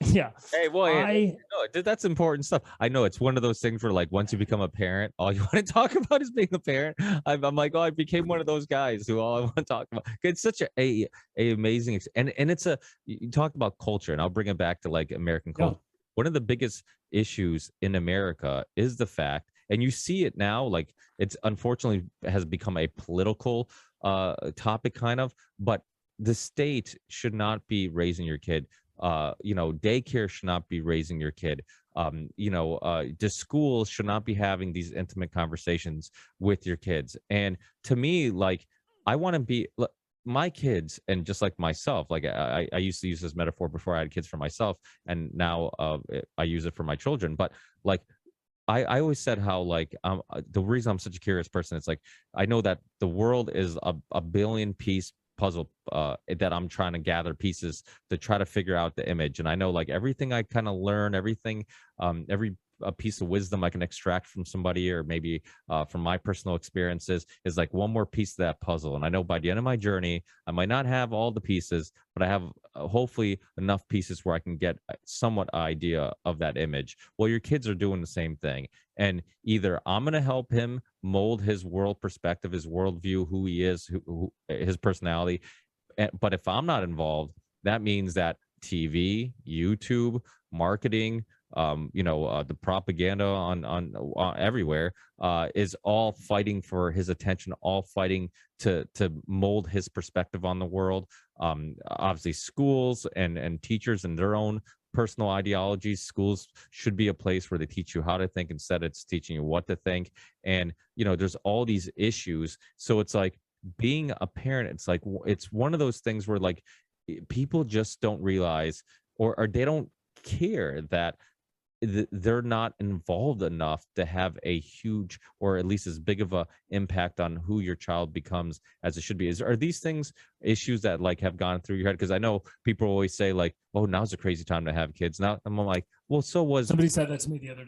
yeah. Hey, boy, that's important stuff. I know it's one of those things where, like, once you become a parent, all you want to talk about is being a parent. I'm like, oh, I became one of those guys who all I want to talk about. It's such a amazing, and it's you talked about culture, and I'll bring it back to like American culture. Yeah. One of the biggest issues in America is the fact, and you see it now, like it's unfortunately has become a political topic kind of, but the state should not be raising your kid. Daycare should not be raising your kid. The schools should not be having these intimate conversations with your kids. And to me, like, I want to be my kids, and just like myself, like I used to use this metaphor before I had kids for myself, and now I use it for my children. But like, I always said how, like, the reason I'm such a curious person, it's like, I know that the world is a billion piece puzzle that I'm trying to gather pieces to try to figure out the image. And I know, like, everything I kind of learn, everything, every a piece of wisdom I can extract from somebody, or maybe from my personal experiences, is like one more piece of that puzzle. And I know by the end of my journey, I might not have all the pieces, but I have hopefully enough pieces where I can get a somewhat idea of that image. Well, your kids are doing the same thing. And either I'm going to help him mold his world perspective, his worldview, who he is, his personality. But if I'm not involved, that means that TV, YouTube, marketing, the propaganda on everywhere is all fighting for his attention, all fighting to mold his perspective on the world. Obviously, schools and teachers and their own personal ideologies. Schools should be a place where they teach you how to think instead it's teaching you what to think. And there's all these issues. So it's like being a parent. It's like it's one of those things where like people just don't realize, or they don't care that they're not involved enough to have a huge, or at least as big of a impact on who your child becomes as it should be. Are these things issues that like have gone through your head? Because I know people always say like, oh, now's a crazy time to have kids. Now I'm like, well, so was somebody said that to me the other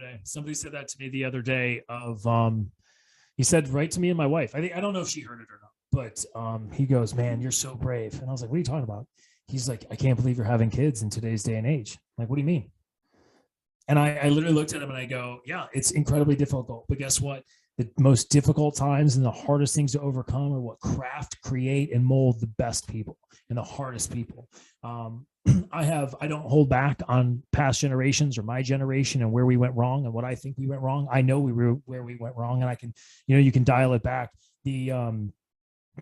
day of he said right to me and my wife. I don't know if she heard it or not, but he goes, man, you're so brave. And I was like, what are you talking about? He's like, I can't believe you're having kids in today's day and age. I'm like, what do you mean? And I literally looked at him and I go, yeah, it's incredibly difficult. But guess what? The most difficult times and the hardest things to overcome are what craft, create, and mold the best people and the hardest people. I don't hold back on past generations or my generation and where we went wrong and what I think we went wrong. I know where we went wrong, and I can, you can dial it back. The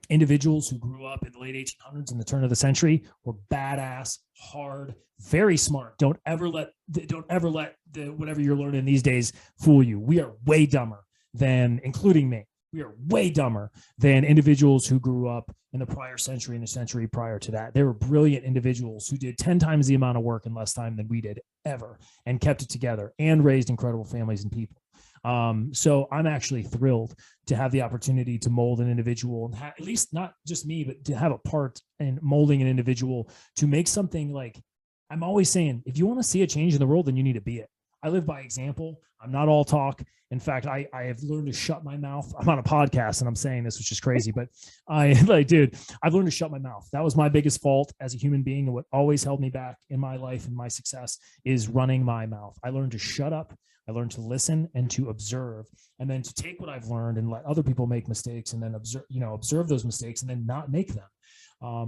individuals who grew up in the late 1800s and the turn of the century were badass, hard, very smart. Don't ever let the whatever you're learning these days fool you. We are way dumber than, including me, we are way dumber than individuals who grew up in the prior century and the century prior to that. They were brilliant individuals who did 10 times the amount of work in less time than we did ever, and kept it together and raised incredible families and people. So I'm actually thrilled to have the opportunity to mold an individual, and at least not just me, but to have a part in molding an individual to make something. Like I'm always saying, if you want to see a change in the world, then you need to be it. I live by example. I'm not all talk. In fact, I have learned to shut my mouth. I'm on a podcast and I'm saying this, which is crazy, but I've learned to shut my mouth. That was my biggest fault as a human being. And what always held me back in my life and my success is running my mouth. I learned to shut up. I learned to listen and to observe, and then to take what I've learned and let other people make mistakes, and then observe those mistakes and then not make them.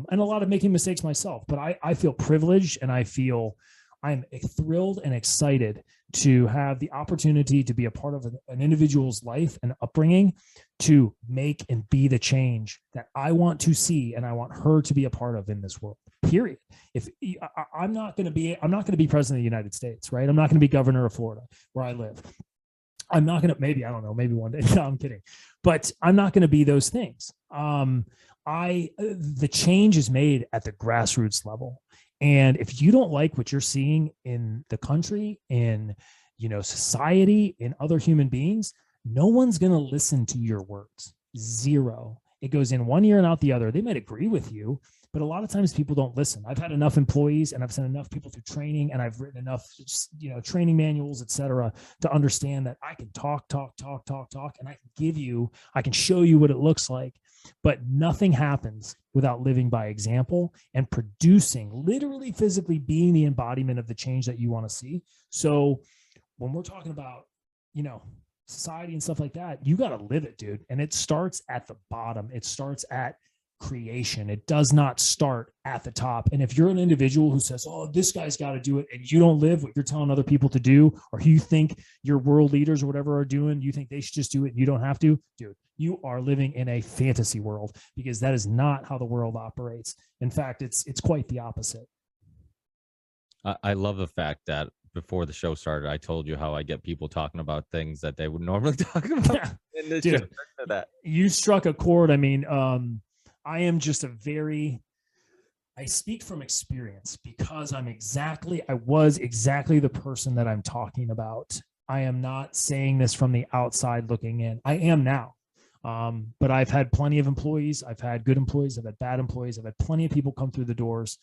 And a lot of making mistakes myself, but I feel privileged, and I'm thrilled and excited to have the opportunity to be a part of an individual's life and upbringing to make and be the change that I want to see and I want her to be a part of in this world. Period. If I'm not going to be president of the United States, right? I'm not going to be governor of Florida where I live. I'm not going to, maybe one day. No, I'm kidding. But I'm not going to be those things. The change is made at the grassroots level. And if you don't like what you're seeing in the country, in society, in other human beings, no one's going to listen to your words. Zero. It goes in one ear and out the other. They might agree with you, but a lot of times people don't listen. I've had enough employees and I've sent enough people through training, and I've written enough, training manuals, et cetera, to understand that I can talk, and I can show you what it looks like, but nothing happens without living by example and producing, literally physically being the embodiment of the change that you want to see. So when we're talking about, society and stuff like that, you got to live it, dude. And it starts at the bottom. It starts at creation. It does not start at the top. And if you're an individual who says, oh, this guy's got to do it, and you don't live what you're telling other people to do, or you think your world leaders or whatever are doing, you think they should just do it and you don't have to, dude, you are living in a fantasy world, because that is not how the world operates. In fact, it's quite the opposite. I love the fact that before the show started, I told you how I get people talking about things that they would normally talk about. Yeah. In the dude, show. That. You struck a chord. I mean, I am just I speak from experience, because I was exactly the person that I'm talking about. I am not saying this from the outside looking in. I am now. But I've had plenty of employees. I've had good employees. I've had bad employees. I've had plenty of people come through the doors.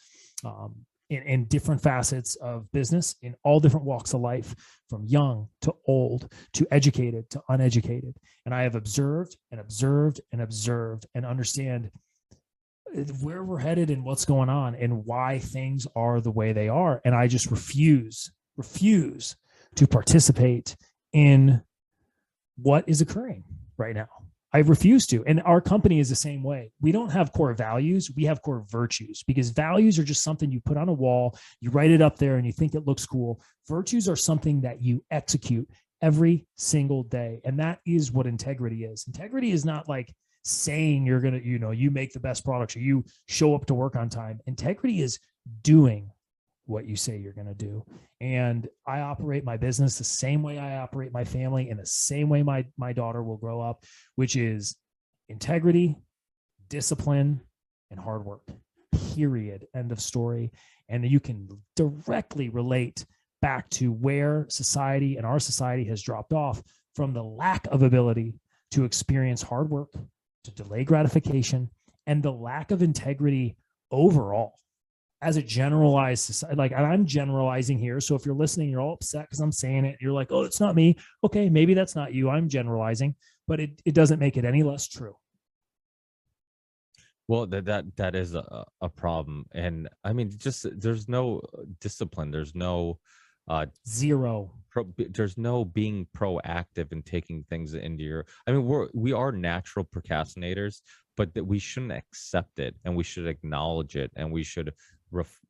in different facets of business, in all different walks of life, from young to old, to educated to uneducated. And I have observed and observed and observed and understand where we're headed and what's going on and why things are the way they are. And I just refuse to participate in what is occurring right now. I refuse to. And our company is the same way. We don't have core values. We have core virtues, because values are just something you put on a wall, you write it up there and you think it looks cool. Virtues are something that you execute every single day. And that is what integrity is. Integrity is not like saying you're going to, you make the best products or you show up to work on time. Integrity is doing what you say you're going to do. And I operate my business the same way I operate my family, and the same way my daughter will grow up, which is integrity, discipline, and hard work, period. End of story. And you can directly relate back to where society and our society has dropped off from the lack of ability to experience hard work, to delay gratification, and the lack of integrity overall. As a generalized society, like, and I'm generalizing here. So if you're listening, you're all upset because I'm saying it. You're like, oh, it's not me. Okay, maybe that's not you. I'm generalizing, but it doesn't make it any less true. Well, that is a problem. And I mean, just there's no discipline. There's no zero. There's no being proactive and taking things into your. I mean, we are natural procrastinators, but that we shouldn't accept it, and we should acknowledge it, and we should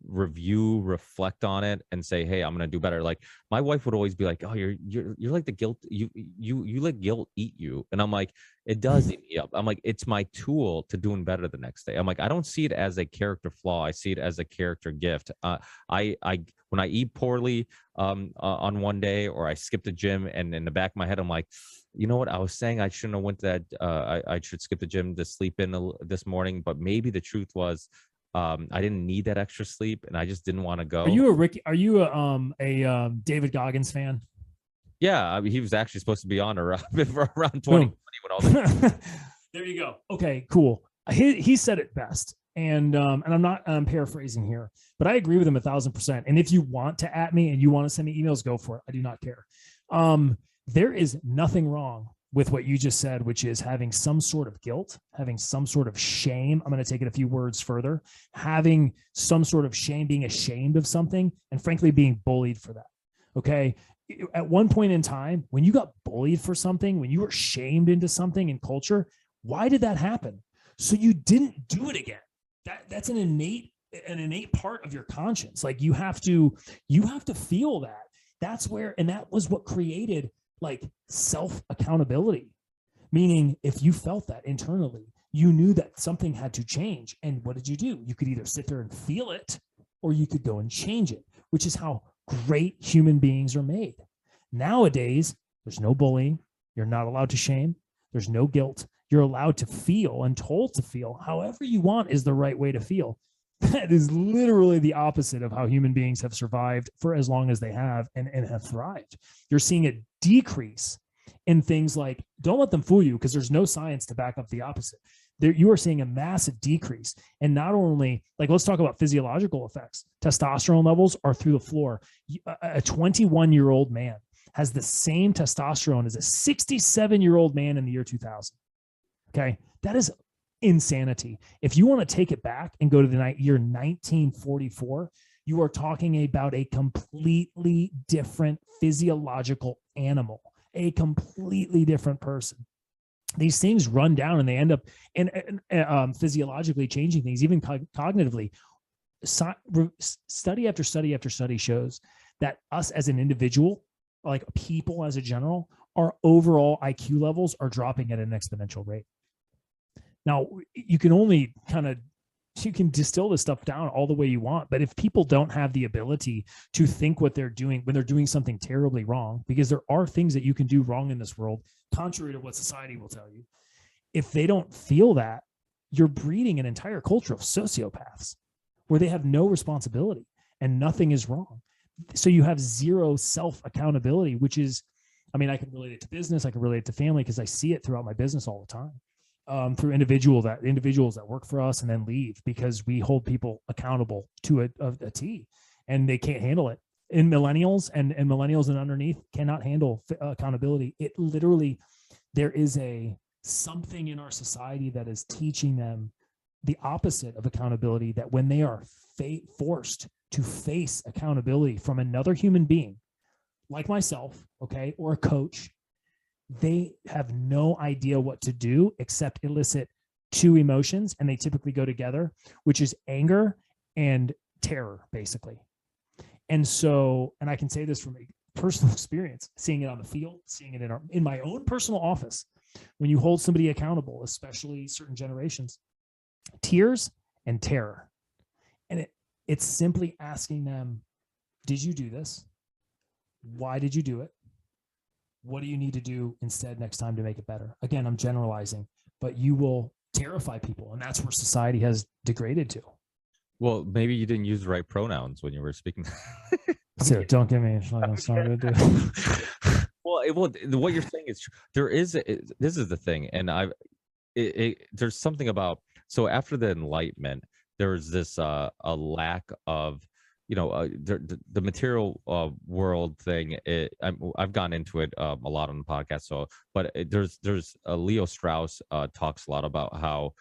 review, reflect on it, and say, hey, I'm gonna do better. Like, my wife would always be like, oh, you're like the guilt, you let guilt eat you. And I'm like, it does eat me up. I'm like, it's my tool to doing better the next day. I'm like, I don't see it as a character flaw. I see it as a character gift. I when I eat poorly on one day, or I skip the gym, and in the back of my head, I'm like, you know what, I was saying I shouldn't have went to that. I should skip the gym to sleep in this morning, but maybe the truth was I didn't need that extra sleep, and I just didn't want to go. Are you a David Goggins fan? Yeah, I mean, he was actually supposed to be on around 2020 when all that. There you go. Okay, cool. He said it best. And I'm paraphrasing here, but I agree with him 1,000%. And if you want to at me and you want to send me emails, go for it. I do not care. There is nothing wrong with what you just said, which is having some sort of guilt, having some sort of shame. I'm going to take it a few words further, having some sort of shame, being ashamed of something, and frankly, being bullied for that. Okay. At one point in time, when you got bullied for something, when you were shamed into something in culture, why did that happen? So you didn't do it again. That's an innate part of your conscience. Like, you have to feel that. That's where, and that was what created like self accountability. Meaning, if you felt that internally, you knew that something had to change. And what did you do? You could either sit there and feel it, or you could go and change it, which is how great human beings are made. Nowadays, there's no bullying. You're not allowed to shame. There's no guilt. You're allowed to feel and told to feel however you want is the right way to feel. That is literally the opposite of how human beings have survived for as long as they have and have thrived. You're seeing a decrease in things like, don't let them fool you, because there's no science to back up the opposite. You are seeing a massive decrease. And not only, like, let's talk about physiological effects. Testosterone levels are through the floor. A 21-year-old man has the same testosterone as a 67-year-old man in the year 2000. Okay. That is insanity. If you want to take it back and go to the year 1944, you are talking about a completely different physiological animal, a completely different person. These things run down and they end up physiologically changing things, even cognitively. Study after study after study shows that us as an individual, like people as a general, our overall IQ levels are dropping at an exponential rate. Now, you can distill this stuff down all the way you want, but if people don't have the ability to think what they're doing when they're doing something terribly wrong, because there are things that you can do wrong in this world, contrary to what society will tell you, if they don't feel that, you're breeding an entire culture of sociopaths where they have no responsibility and nothing is wrong. So you have zero self-accountability, which is, I mean, I can relate it to business. I can relate it to family because I see it throughout my business all the time. through individuals that work for us and then leave because we hold people accountable to a T, and they can't handle it. And millennials and underneath cannot handle accountability. It literally, there is something in our society that is teaching them the opposite of accountability, that when they are forced to face accountability from another human being like myself, okay, or a coach, they have no idea what to do except elicit two emotions, and they typically go together, which is anger and terror, basically. And so, and I can say this from personal experience, seeing it on the field, seeing it in my own personal office, when you hold somebody accountable, especially certain generations, tears and terror. And it's simply asking them, did you do this? Why did you do it? What do you need to do instead next time to make it better? Again, I'm generalizing, but you will terrify people, and that's where society has degraded to. Well, maybe you didn't use the right pronouns when you were speaking. So don't get me started. Well, what you're saying is this is the thing, and there's something about, so after the Enlightenment, there was this a lack of, the material world thing. I've gone into it a lot on the podcast. But there's Leo Strauss talks a lot about how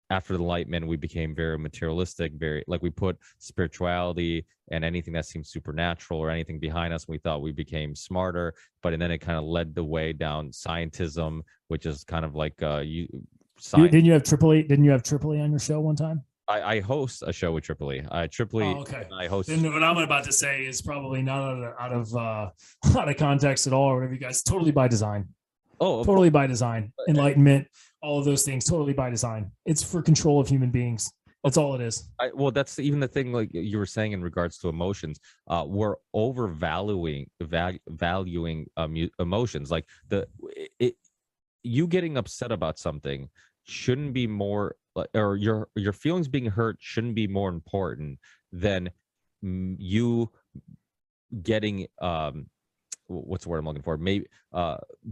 after the Enlightenment we became very materialistic, very like we put spirituality and anything that seems supernatural or anything behind us. We thought we became smarter, but then it kind of led the way down scientism, which is kind of like Didn't you have Triple A on your show one time? I host a show with Triple E. Triple E. Oh, okay. I host. Then what I'm about to say is probably not out of context at all, or whatever. You guys, totally by design. Oh, totally by design. Enlightenment, all of those things, totally by design. It's for control of human beings. That's all it is. Well, that's even the thing, like you were saying in regards to emotions. We're overvaluing valuing emotions. Like you getting upset about something shouldn't be more, or your feelings being hurt shouldn't be more important than you getting what's the word I'm looking for? Maybe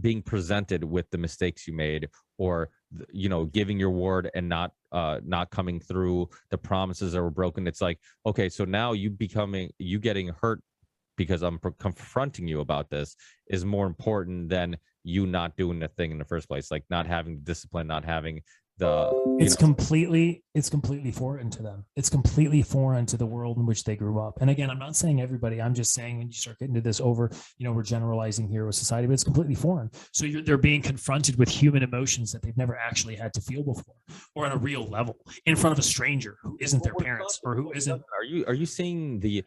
being presented with the mistakes you made, or giving your word and not coming through the promises that were broken. It's like, okay, so now you getting hurt because I'm confronting you about this is more important than you not doing the thing in the first place, like not having discipline, not having it's completely foreign to them. It's completely foreign to the world in which they grew up. And again, I'm not saying everybody, I'm just saying when you start getting to this we're generalizing here with society, but it's completely foreign. So they're being confronted with human emotions that they've never actually had to feel before, or on a real level, in front of a stranger who isn't their parents or who isn't. Are you seeing the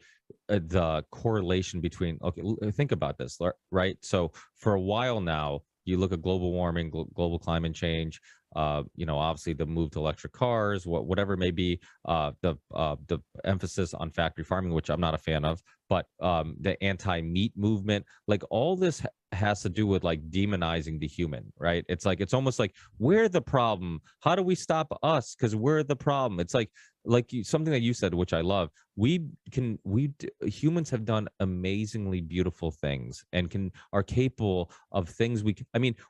correlation between, okay, think about this, right? So for a while now, you look at global warming, global climate change, obviously the move to electric cars, whatever it may be, the emphasis on factory farming, which I'm not a fan of, but the anti-meat movement, like all this has to do with like demonizing the human, right? It's like, it's almost like we're the problem. How do we stop us? Because we're the problem. It's like something that you said, which I love. Humans have done amazingly beautiful things and are capable of things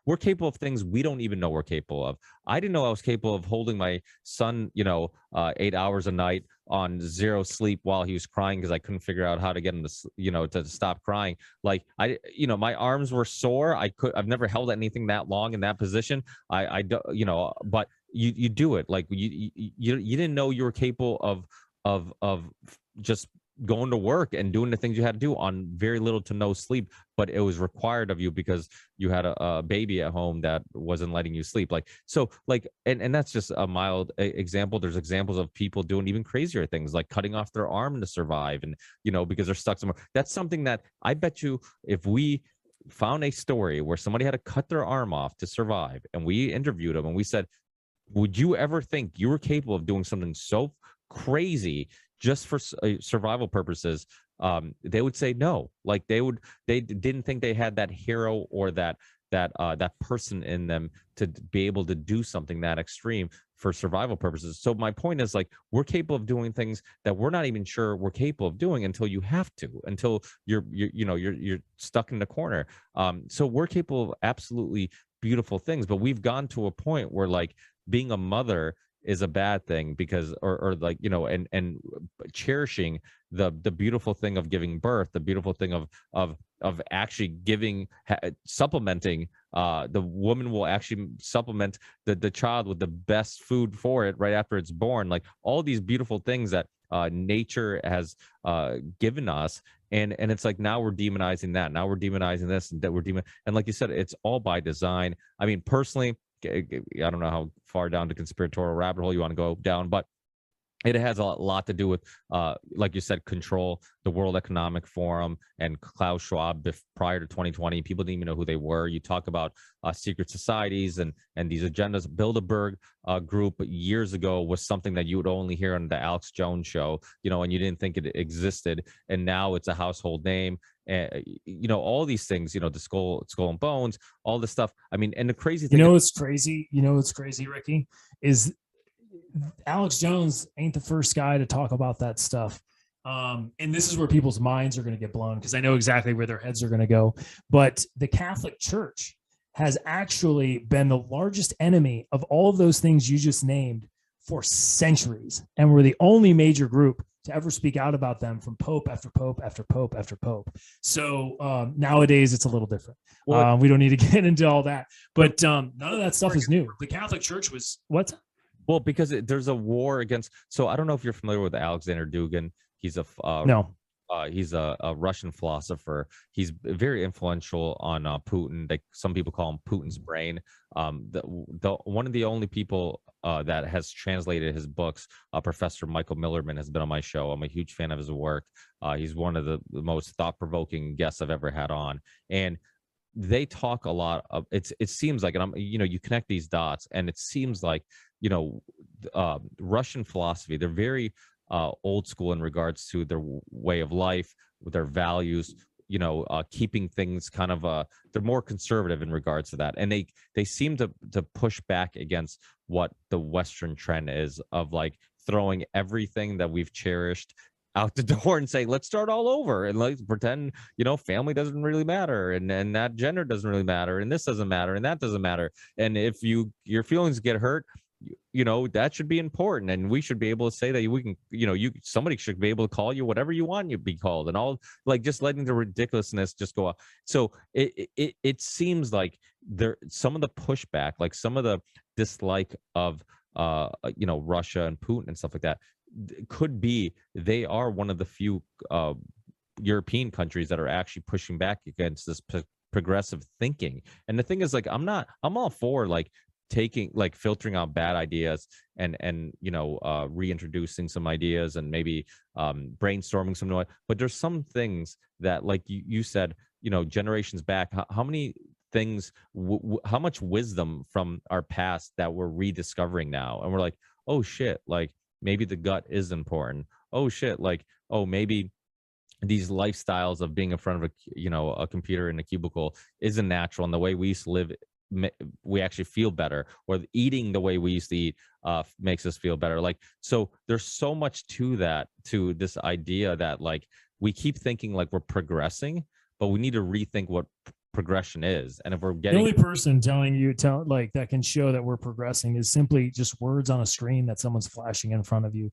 we're capable of things we don't even know we're capable of. I didn't know I was capable of holding my son, 8 hours a night on zero sleep while he was crying because I couldn't figure out how to get him to, to stop crying. Like my arms were sore. I've never held anything that long in that position. But you do it. Like you didn't know you were capable of just going to work and doing the things you had to do on very little to no sleep, but it was required of you because you had a baby at home that wasn't letting you sleep. And that's just a mild example. There's examples of people doing even crazier things, like cutting off their arm to survive, and because they're stuck somewhere. That's something that I bet you, if we found a story where somebody had to cut their arm off to survive, and we interviewed them and we said, would you ever think you were capable of doing something so crazy just for survival purposes? They would say no. Like they didn't think they had that hero or that person in them to be able to do something that extreme for survival purposes. So my point is, like, we're capable of doing things that we're not even sure we're capable of doing until you have to, until you're stuck in the corner. So we're capable of absolutely beautiful things, but we've gone to a point where, like, being a mother is a bad thing because or like, you know, and cherishing the beautiful thing of giving birth, the beautiful thing of actually giving, supplementing, the woman will actually supplement the child with the best food for it right after it's born, like all these beautiful things that nature has given us. And it's like, now we're demonizing that, now we're demonizing this, and that and like you said, it's all by design. I mean, personally, I don't know how far down the conspiratorial rabbit hole you want to go down, but it has a lot to do with, like you said, control. The World Economic Forum and Klaus Schwab, prior to 2020, people didn't even know who they were. You talk about secret societies and these agendas. Bilderberg group years ago was something that you would only hear on the Alex Jones show, you know, and you didn't think it existed. And now it's a household name. You know, all these things, you know, the skull and bones, all this stuff. I mean, and the crazy thing, what's crazy, what's crazy, Ricky, is Alex Jones ain't the first guy to talk about that stuff. And this is where people's minds are going to get blown, because I know exactly where their heads are going to go. But the Catholic Church has actually been the largest enemy of all of those things you just named for centuries. And we're the only major group to ever speak out about them, from Pope after Pope after Pope after Pope. So nowadays it's a little different. We don't need to get into all that, but none of that stuff is new. The Catholic Church was what? Well, because there's a war against. So I don't know if you're familiar with Alexander Dugin. He's a no. He's a Russian philosopher. He's very influential on Putin. Like, some people call him Putin's brain. The one of the only people that has translated his books, Professor Michael Millerman, has been on my show. I'm a huge fan of his work. He's one of the most thought-provoking guests I've ever had on, and they talk a lot of. It seems like, and you connect these dots, and it seems like, Russian philosophy, they're very old school in regards to their way of life, with their values, keeping things kind of they're more conservative in regards to that, and they seem to push back against what the Western trend is of, like, throwing everything that we've cherished out the door and say, let's start all over, and let's pretend family doesn't really matter, and that gender doesn't really matter, and this doesn't matter, and that doesn't matter, and if your feelings get hurt, that should be important, and we should be able to say that we can, somebody should be able to call you whatever you want you to be called, and all, like, just letting the ridiculousness just go up. So it seems like there, some of the pushback, like some of the dislike of Russia and Putin and stuff like that, could be they are one of the few European countries that are actually pushing back against this progressive thinking. And the thing is, like, I'm all for, like, filtering out bad ideas and reintroducing some ideas, and maybe brainstorming some noise. But there's some things that, like you said, generations back, how many things, how much wisdom from our past that we're rediscovering now, and we're like, oh shit, like, maybe the gut is important. Oh shit, like, oh, maybe these lifestyles of being in front of a computer in a cubicle isn't natural, and the way we used to live, we actually feel better, or eating the way we used to eat makes us feel better. Like, so there's so much to this idea that, like, we keep thinking like we're progressing, but we need to rethink what progression is. And if we're getting, the only person that can show that we're progressing is simply just words on a screen that someone's flashing in front of you.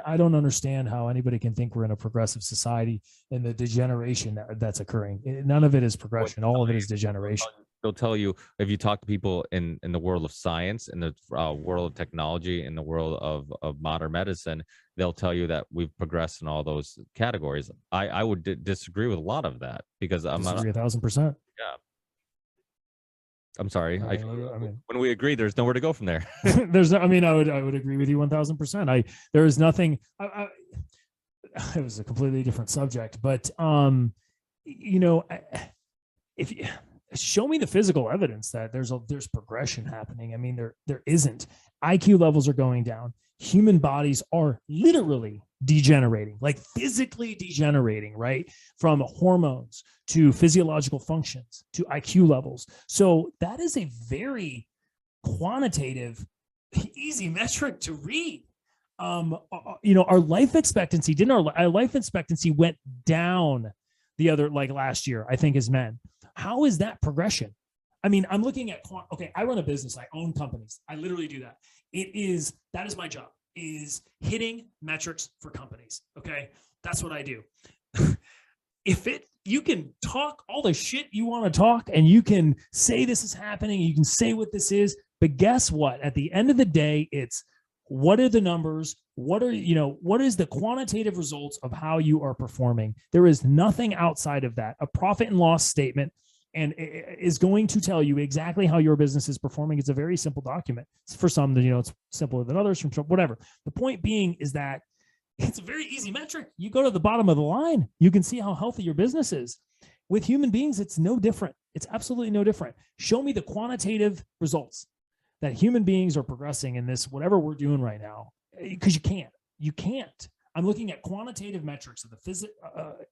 I don't understand how anybody can think we're in a progressive society, and the degeneration that's occurring. None of it is progression. All of it is degeneration. They'll tell you, if you talk to people in the world of science, in the world of technology, in the world of modern medicine, they'll tell you that we've progressed in all those categories. I would disagree with a lot of that, because I'm not 1,000%. Yeah. I'm sorry. I mean, when we agree, there's nowhere to go from there. I would agree with you 1,000%. There is nothing. It was a completely different subject, but if you show me the physical evidence that there's progression happening. I mean, there isn't. IQ levels are going down. Human bodies are literally degenerating, like physically degenerating, right? From hormones to physiological functions to IQ levels. So that is a very quantitative, easy metric to read. Our life expectancy our life expectancy went down last year, I think, as men. How is that progression? I mean, I'm looking at, okay, I run a business. I own companies. I literally do that. That is my job, is hitting metrics for companies. Okay. That's what I do. You can talk all the shit you want to talk, and you can say this is happening, you can say what this is, but guess what? At the end of the day, it's what are the numbers? What is the quantitative results of how you are performing? There is nothing outside of that. A profit and loss statement and is going to tell you exactly how your business is performing. It's a very simple document. For some, it's simpler than others, from whatever. The point being is that it's a very easy metric. You go to the bottom of the line, you can see how healthy your business is. With human beings, it's no different. It's absolutely no different. Show me the quantitative results that human beings are progressing in this, whatever we're doing right now, because you can't. I'm looking at quantitative metrics of the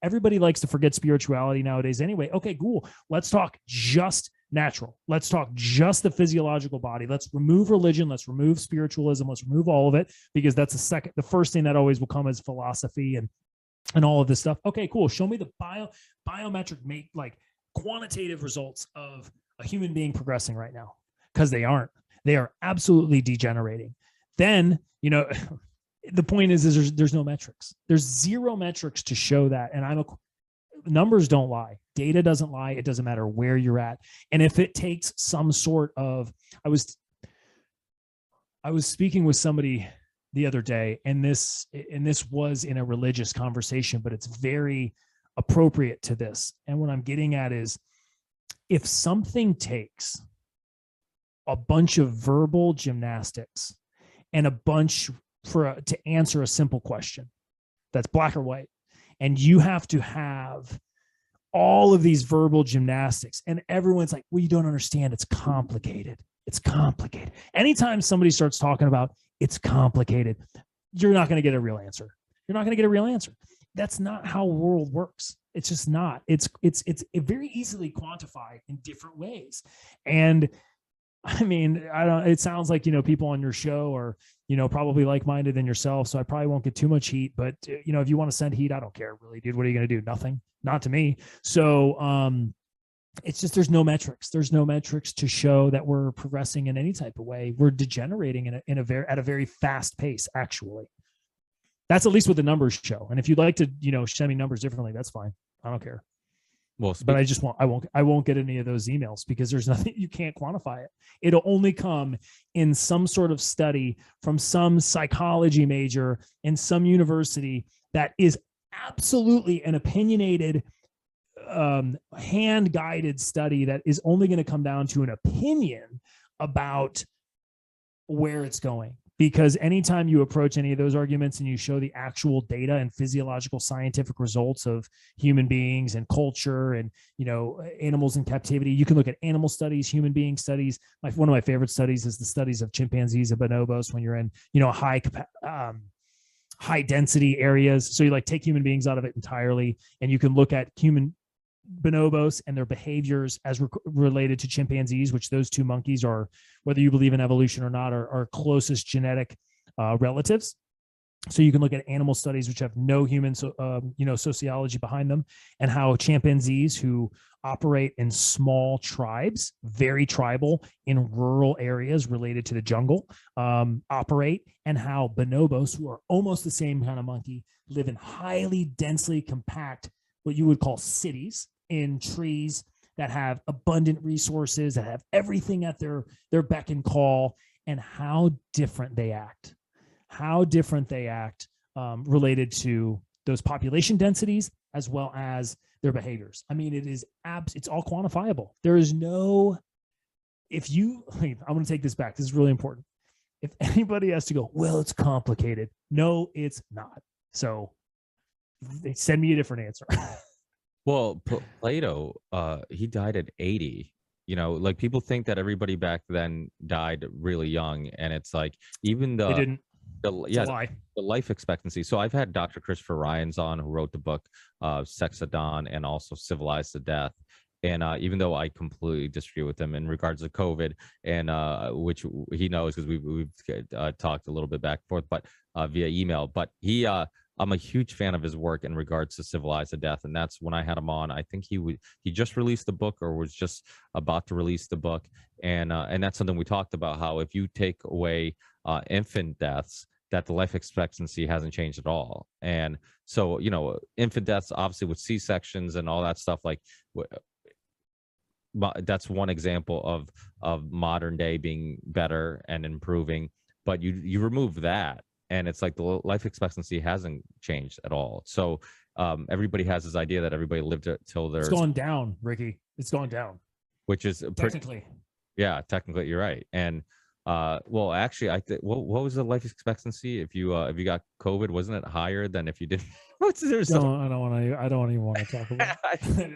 everybody likes to forget spirituality nowadays anyway. Okay, cool. Let's talk just natural. Let's talk just the physiological body. Let's remove religion. Let's remove spiritualism. Let's remove all of it, because that's the first thing that always will come is philosophy and all of this stuff. Okay, cool. Show me the biometric, like quantitative results of a human being progressing right now, because they aren't. They are absolutely degenerating. Then, the point is there's no metrics. There's zero metrics to show that. And numbers don't lie. Data doesn't lie. It doesn't matter where you're at. And if it takes some sort of, I was speaking with somebody the other day, and this was in a religious conversation, but it's very appropriate to this. And what I'm getting at is, if something takes a bunch of verbal gymnastics and a bunch to answer a simple question that's black or white, and you have to have all of these verbal gymnastics, and everyone's like, well, you don't understand, it's complicated. Anytime somebody starts talking about it's complicated, you're not going to get a real answer. That's not how world works. It's just not. It's very easily quantified in different ways. And I mean, it sounds like, people on your show are, probably like-minded than yourself. So I probably won't get too much heat, but if you want to send heat, I don't care really, dude. What are you going to do? Nothing, not to me. So, it's just, there's no metrics. There's no metrics to show that we're progressing in any type of way. We're degenerating at a very fast pace, actually. That's at least what the numbers show. And if you'd like to, send me numbers differently, that's fine. I don't care. Well, but I won't get any of those emails, because there's nothing, you can't quantify it. It'll only come in some sort of study from some psychology major in some university that is absolutely an opinionated, hand-guided study that is only going to come down to an opinion about where it's going. Because anytime you approach any of those arguments and you show the actual data and physiological scientific results of human beings and culture and, animals in captivity, you can look at animal studies, human being studies. One of my favorite studies is the studies of chimpanzees and bonobos when you're in, high density areas. So you take human beings out of it entirely, and you can look at human bonobos and their behaviors as related to chimpanzees, which those two monkeys are, whether you believe in evolution or not, are closest genetic relatives. So you can look at animal studies which have no human sociology behind them, and how chimpanzees who operate in small tribes, very tribal in rural areas related to the jungle, operate, and how bonobos, who are almost the same kind of monkey, live in highly densely compact, what you would call cities, in trees that have abundant resources, that have everything at their beck and call, and how different they act related to those population densities as well as their behaviors. I mean, it's all quantifiable. There is no, I'm going to take this back. This is really important. If anybody has to go, well, it's complicated. No, it's not. So they send me a different answer. Well, Plato, he died at 80. People think that everybody back then died really young, and it's like, even they didn't. The life expectancy. So I've had Dr. Christopher Ryan's on, who wrote the book Sex at Dawn and also Civilized to Death. And even though I completely disagree with him in regards to COVID, and which he knows because we've talked a little bit back and forth, but via email. But he I'm a huge fan of his work in regards to Civilized to Death, and that's when I had him on. I think he just released the book or was just about to release the book, and that's something we talked about, how if you take away infant deaths, that the life expectancy hasn't changed at all. And so, infant deaths, obviously with C-sections and all that stuff, like that's one example of modern day being better and improving. But you remove that, and it's like the life expectancy hasn't changed at all. So everybody has this idea that everybody lived till they're— It's going down, Ricky. It's going down. Which is technically. Yeah, technically you're right. And well, actually, I think what was the life expectancy if you got COVID? Wasn't it higher than if you didn't? I don't even want to talk about it.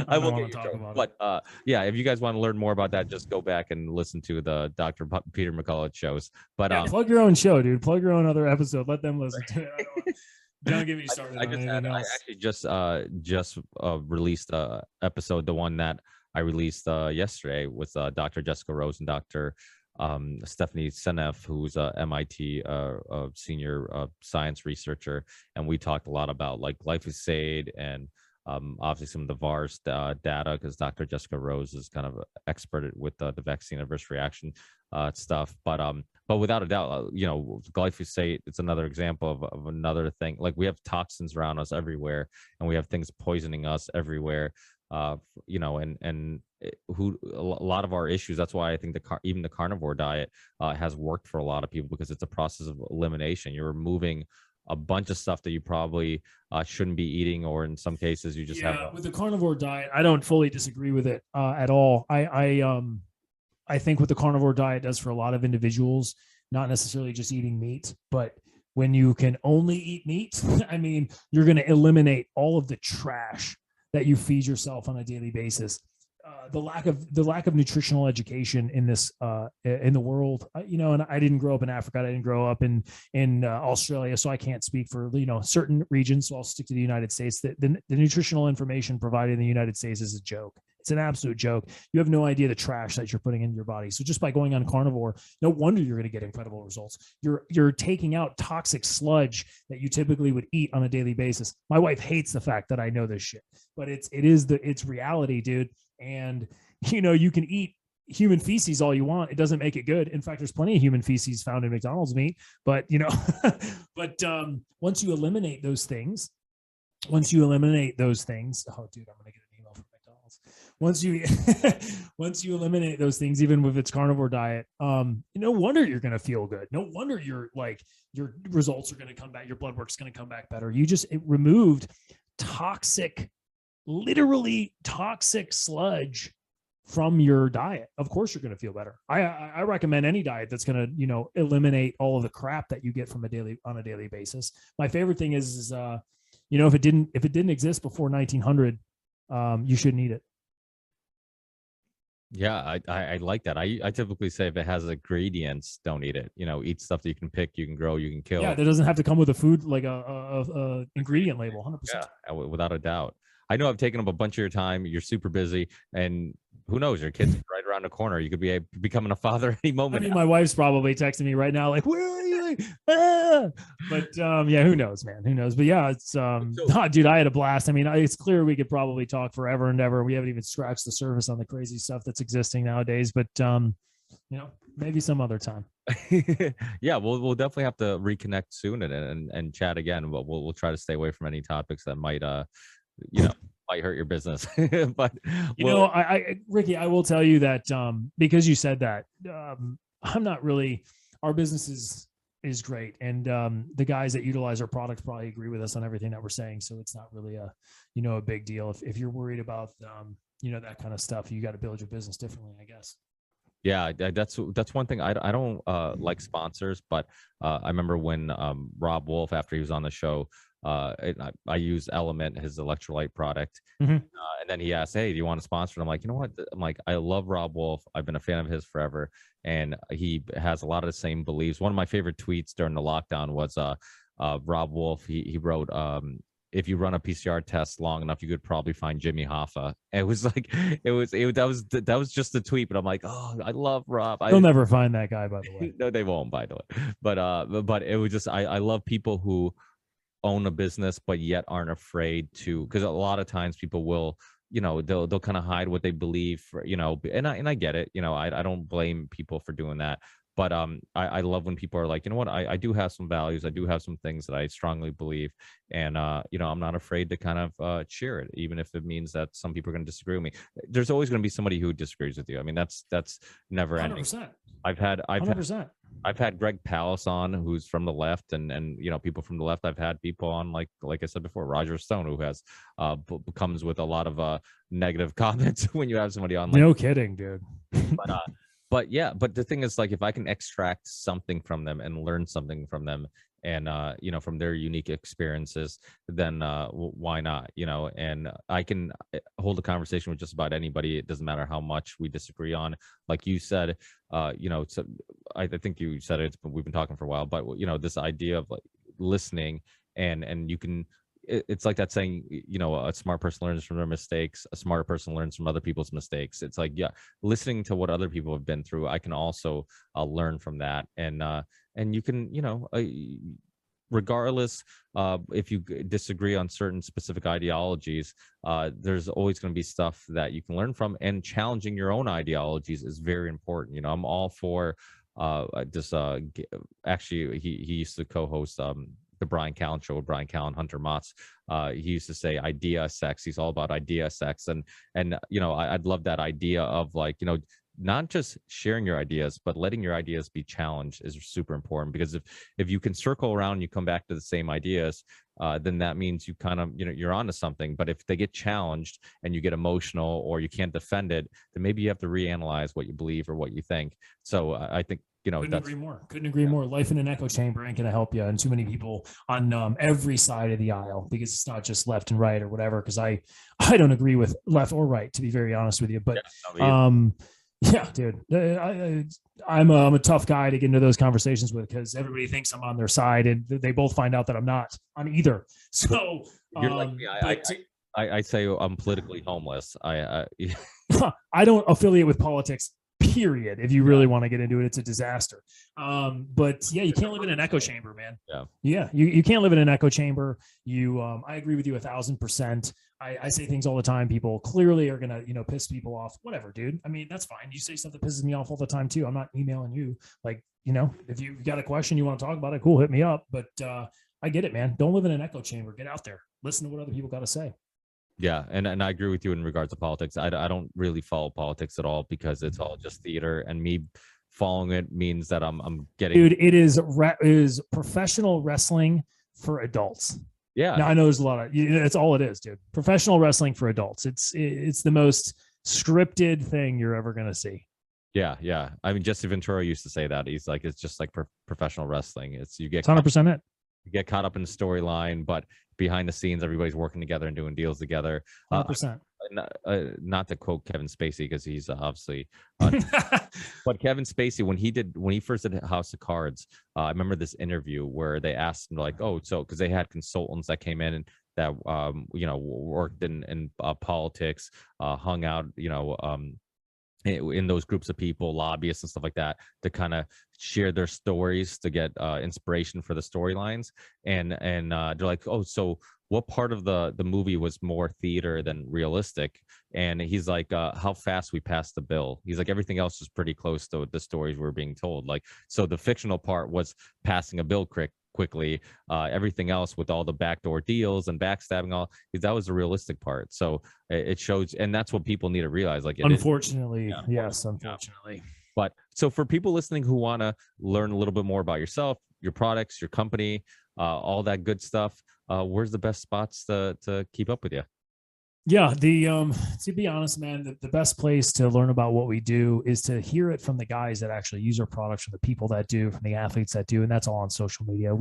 I will get you talk about it. But yeah, if you guys want to learn more about that, just go back and listen to the Dr. Peter McCullough shows. But plug your own show, dude. Plug your own other episode. Let them listen to it. Don't get me started. I actually just released a episode, the one that I released yesterday with Dr. Jessica Rose and Dr. Stephanie Seneff, who's a MIT senior science researcher, and we talked a lot about like glyphosate and obviously some of the VARS data, because Dr. Jessica Rose is kind of expert with the vaccine adverse reaction stuff. But without a doubt, glyphosate, it's another example of another thing. Like we have toxins around us everywhere, and we have things poisoning us everywhere. A lot of our issues. That's why I think even the carnivore diet has worked for a lot of people, because it's a process of elimination. You're removing a bunch of stuff that you probably shouldn't be eating, or in some cases you just have. With the carnivore diet, I don't fully disagree with it at all. I think what the carnivore diet does for a lot of individuals, not necessarily just eating meat, but when you can only eat meat, I mean, you're going to eliminate all of the trash that you feed yourself on a daily basis. The lack of nutritional education in this in the world, and I didn't grow up in Africa. I didn't grow up in Australia, so I can't speak for certain regions. So I'll stick to the United States. The nutritional information provided in the United States is a joke. It's an absolute joke. You have no idea the trash that you're putting into your body. So just by going on carnivore, no wonder you're going to get incredible results. You're taking out toxic sludge that you typically would eat on a daily basis. My wife hates the fact that I know this shit, but it's reality, dude. And you can eat human feces all you want. It doesn't make it good. In fact, there's plenty of human feces found in McDonald's meat, but once you eliminate those things, oh dude, I'm going to get an email from McDonald's. Once you eliminate those things, even with its carnivore diet, no wonder you're going to feel good. No wonder your results are going to come back. Your blood work's going to come back better. It removed literally toxic sludge from your diet. Of course you're going to feel better. I recommend any diet that's going to eliminate all of the crap that you get on a daily basis. My favorite thing is if it didn't exist before 1900, you shouldn't eat it. Yeah, I like that. I typically say if it has ingredients, don't eat it. Eat stuff that you can pick, you can grow, you can kill. Yeah, that doesn't have to come with a food like a ingredient label. 100%. Yeah, without a doubt. I know I've taken up a bunch of your time. You're super busy, and who knows? Your kid's right around the corner. You could be becoming a father any moment. I mean, my wife's probably texting me right now, like, "Where are you?" But yeah, who knows, man? Who knows? But yeah, it's dude, I had a blast. I mean, it's clear we could probably talk forever and ever. We haven't even scratched the surface on the crazy stuff that's existing nowadays. But maybe some other time. Yeah, we'll definitely have to reconnect soon and chat again. But we'll try to stay away from any topics that might might hurt your business. But Ricky, I will tell you that because you said that, I'm not really. Our business is great, and the guys that utilize our products probably agree with us on everything that we're saying. So it's not really a big deal. If you're worried about that kind of stuff, you got to build your business differently, I guess. Yeah, that's one thing. I don't like sponsors, but I remember when Rob Wolf, after he was on the show, I use Element, his electrolyte product, and then he asked, "Hey, do you want to sponsor?" And I'm like, you know what? I'm like, I love Rob Wolf. I've been a fan of his forever, and he has a lot of the same beliefs. One of my favorite tweets during the lockdown was Rob Wolf. He wrote, if you run a PCR test long enough, you could probably find Jimmy Hoffa. It was like, that was just the tweet, but I'm like, oh, I love Rob. You'll never find that guy, by the way. No, they won't, by the way. But it was just, I love people who own a business, but yet aren't afraid to, because a lot of times people will, they'll kind of hide what they believe for, and I get it. I don't blame people for doing that. But I love when people are like, you know what, I do have some values. I do have some things that I strongly believe. And, I'm not afraid to kind of share it, even if it means that some people are going to disagree with me. There's always going to be somebody who disagrees with you. I mean, that's never ending. 100%. I've had 100%. I've had Greg Pallas on, who's from the left, and people from the left. I've had people on, like I said before, Roger Stone, who has comes with a lot of negative comments when you have somebody on. Like, no kidding, dude. but the thing is, like, if I can extract something from them and learn something from them, and from their unique experiences, then why not? And I can hold a conversation with just about anybody. It doesn't matter how much we disagree on. Like you said, so I think you said it, but we've been talking for a while. But this idea of like listening, and you can. It's like that saying, a smart person learns from their mistakes. A smarter person learns from other people's mistakes. It's like, yeah, listening to what other people have been through, I can also learn from that. And you can, regardless, if you disagree on certain specific ideologies, there's always going to be stuff that you can learn from, and challenging your own ideologies is very important. I'm all for this. Actually, he used to co-host the Brian Callen show with Brian Callen, Hunter Motz. He used to say idea sex. He's all about idea sex. And I'd love that idea of, like, not just sharing your ideas, but letting your ideas be challenged is super important. Because if you can circle around and you come back to the same ideas, then that means you kind of, you're onto something. But if they get challenged and you get emotional or you can't defend it, then maybe you have to reanalyze what you believe or what you think. So I think, couldn't agree more. Life in an echo chamber ain't going to help you. And too many people on every side of the aisle, because it's not just left and right or whatever. Because I don't agree with left or right, to be very honest with you. But yeah, dude, I'm a tough guy to get into those conversations with, because everybody thinks I'm on their side, and they both find out that I'm not on either. So you're like me. I say I'm politically homeless. I don't affiliate with politics. Period. If you really want to get into it, it's a disaster. But yeah, you can't live in an echo chamber, man. Yeah. You can't live in an echo chamber. I agree with you 1,000%. I say things all the time. People clearly are gonna, piss people off. Whatever, dude. I mean, that's fine. You say stuff that pisses me off all the time too. I'm not emailing you. Like, if you got a question you want to talk about it, cool, hit me up. But I get it, man. Don't live in an echo chamber. Get out there. Listen to what other people got to say. Yeah, and I agree with you in regards to politics. I don't really follow politics at all, because it's all just theater, and me following it means that I'm getting. Dude, it is professional wrestling for adults. Yeah. Now I know there's a lot of. It's all it is, dude. Professional wrestling for adults. It's the most scripted thing you're ever gonna see. Yeah. I mean, Jesse Ventura used to say that. He's like, it's just like professional wrestling. You get 100% it. You get caught up in the storyline, but behind the scenes, everybody's working together and doing deals together. 100%. Not to quote Kevin Spacey, because he's obviously, but Kevin Spacey, when he first did House of Cards, I remember this interview where they asked him, like, oh, so, because they had consultants that came in and that worked in politics, hung out, in those groups of people, lobbyists and stuff like that, to kind of share their stories to get inspiration for the storylines. And they're like, oh, so what part of the movie was more theater than realistic? And he's like, how fast we passed the bill. He's like, everything else was pretty close to the stories we're being told. Like, so the fictional part was passing a bill quickly. Everything else, with all the backdoor deals and backstabbing, that was the realistic part. So it shows, and that's what people need to realize. Like, unfortunately. But so for people listening who want to learn a little bit more about yourself, your products, your company, all that good stuff, where's the best spots to keep up with you? Yeah, to be honest, man, the best place to learn about what we do is to hear it from the guys that actually use our products, from the people that do, from the athletes that do, and that's all on social media.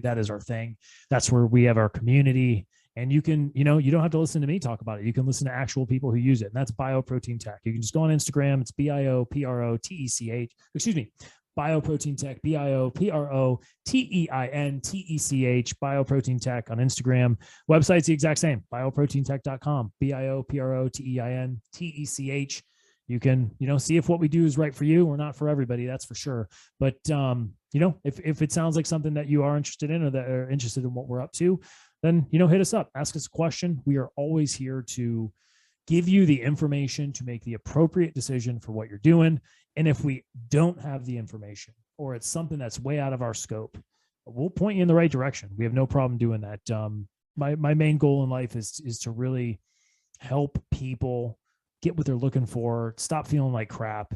That is our thing. That's where we have our community, and you can, you don't have to listen to me talk about it. You can listen to actual people who use it, and that's Bioprotein Tech. You can just go on Instagram. It's BIOPROTECH. Excuse me. Bioprotein Tech, BIOPROTEINTECH, Bioprotein Tech on Instagram. Website's the exact same, bioproteintech.com, BIOPROTEINTECH. You can, see if what we do is right for you or not for everybody. That's for sure. But, if it sounds like something that you are interested in or that are interested in what we're up to, then, hit us up, ask us a question. We are always here to give you the information to make the appropriate decision for what you're doing. And if we don't have the information or it's something that's way out of our scope, we'll point you in the right direction. We have no problem doing that. My main goal in life is to really help people get what they're looking for, stop feeling like crap,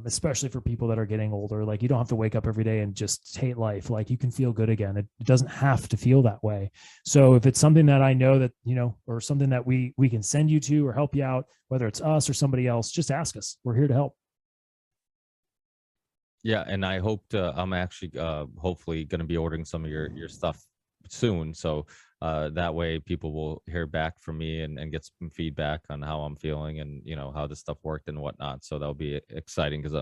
especially for people that are getting older. Like, you don't have to wake up every day and just hate life. Like, you can feel good again. It doesn't have to feel that way. So if it's something that I know that, or something that we can send you to or help you out, whether it's us or somebody else, just ask us. We're here to help. Yeah, and I hope I'm actually hopefully going to be ordering some of your stuff soon, so that way people will hear back from me and get some feedback on how I'm feeling and how this stuff worked and whatnot. So that'll be exciting because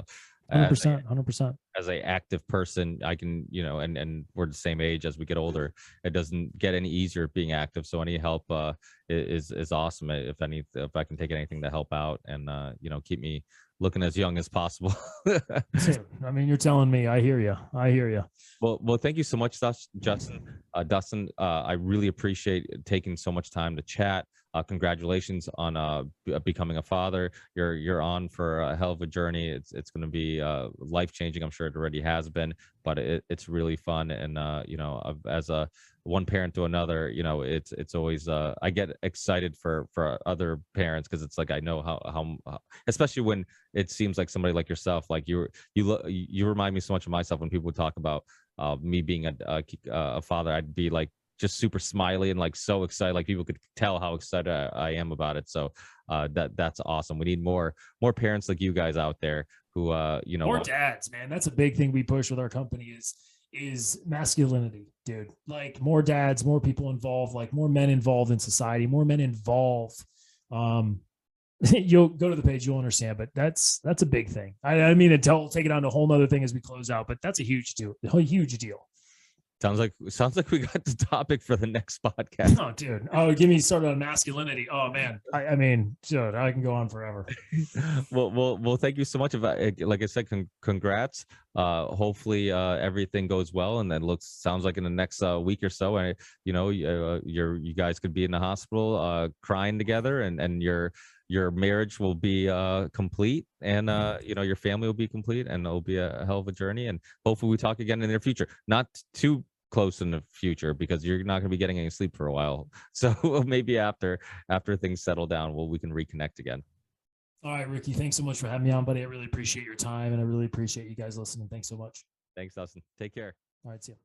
100%. As a active person, I can and we're the same age. As we get older, it doesn't get any easier being active. So any help is awesome. If I can take anything to help out and keep me looking as young as possible. I mean, you're telling me. I hear you. Well, thank you so much, Dustin. I really appreciate taking so much time to chat. Congratulations on becoming a father. You're on for a hell of a journey. It's going to be life changing. I'm sure it already has been, but it's really fun. And as a one parent to another, it's always I get excited for other parents because it's like I know how especially when it seems like somebody like yourself, like you remind me so much of myself when people would talk about me being a father. I'd be like just super smiley and like so excited, like people could tell how excited I am about it. So that's awesome. We need more parents like you guys out there who more dads, man. That's a big thing we push with our company is masculinity, dude. Like, more dads, more people involved, like more men involved in society, more men involved. You'll go to the page, you'll understand, but that's a big thing. I mean, take it on to a whole nother thing as we close out, but that's a huge deal. Sounds like we got the topic for the next podcast. Oh, dude. Oh, give me started on masculinity. Oh, man. I mean, dude, I can go on forever. Well, thank you so much. Like I said, congrats. Hopefully everything goes well, and then sounds like in the next week or so, and you guys could be in the hospital crying together, and your marriage will be complete, and your family will be complete, and it'll be a hell of a journey. And hopefully we talk again in the near future, not too close in the future, because you're not going to be getting any sleep for a while. So maybe after things settle down, we can reconnect again. All right, Ricky, thanks so much for having me on, buddy. I really appreciate your time, and I really appreciate you guys listening. Thanks so much. Thanks, Dustin. Take care. All right, see you.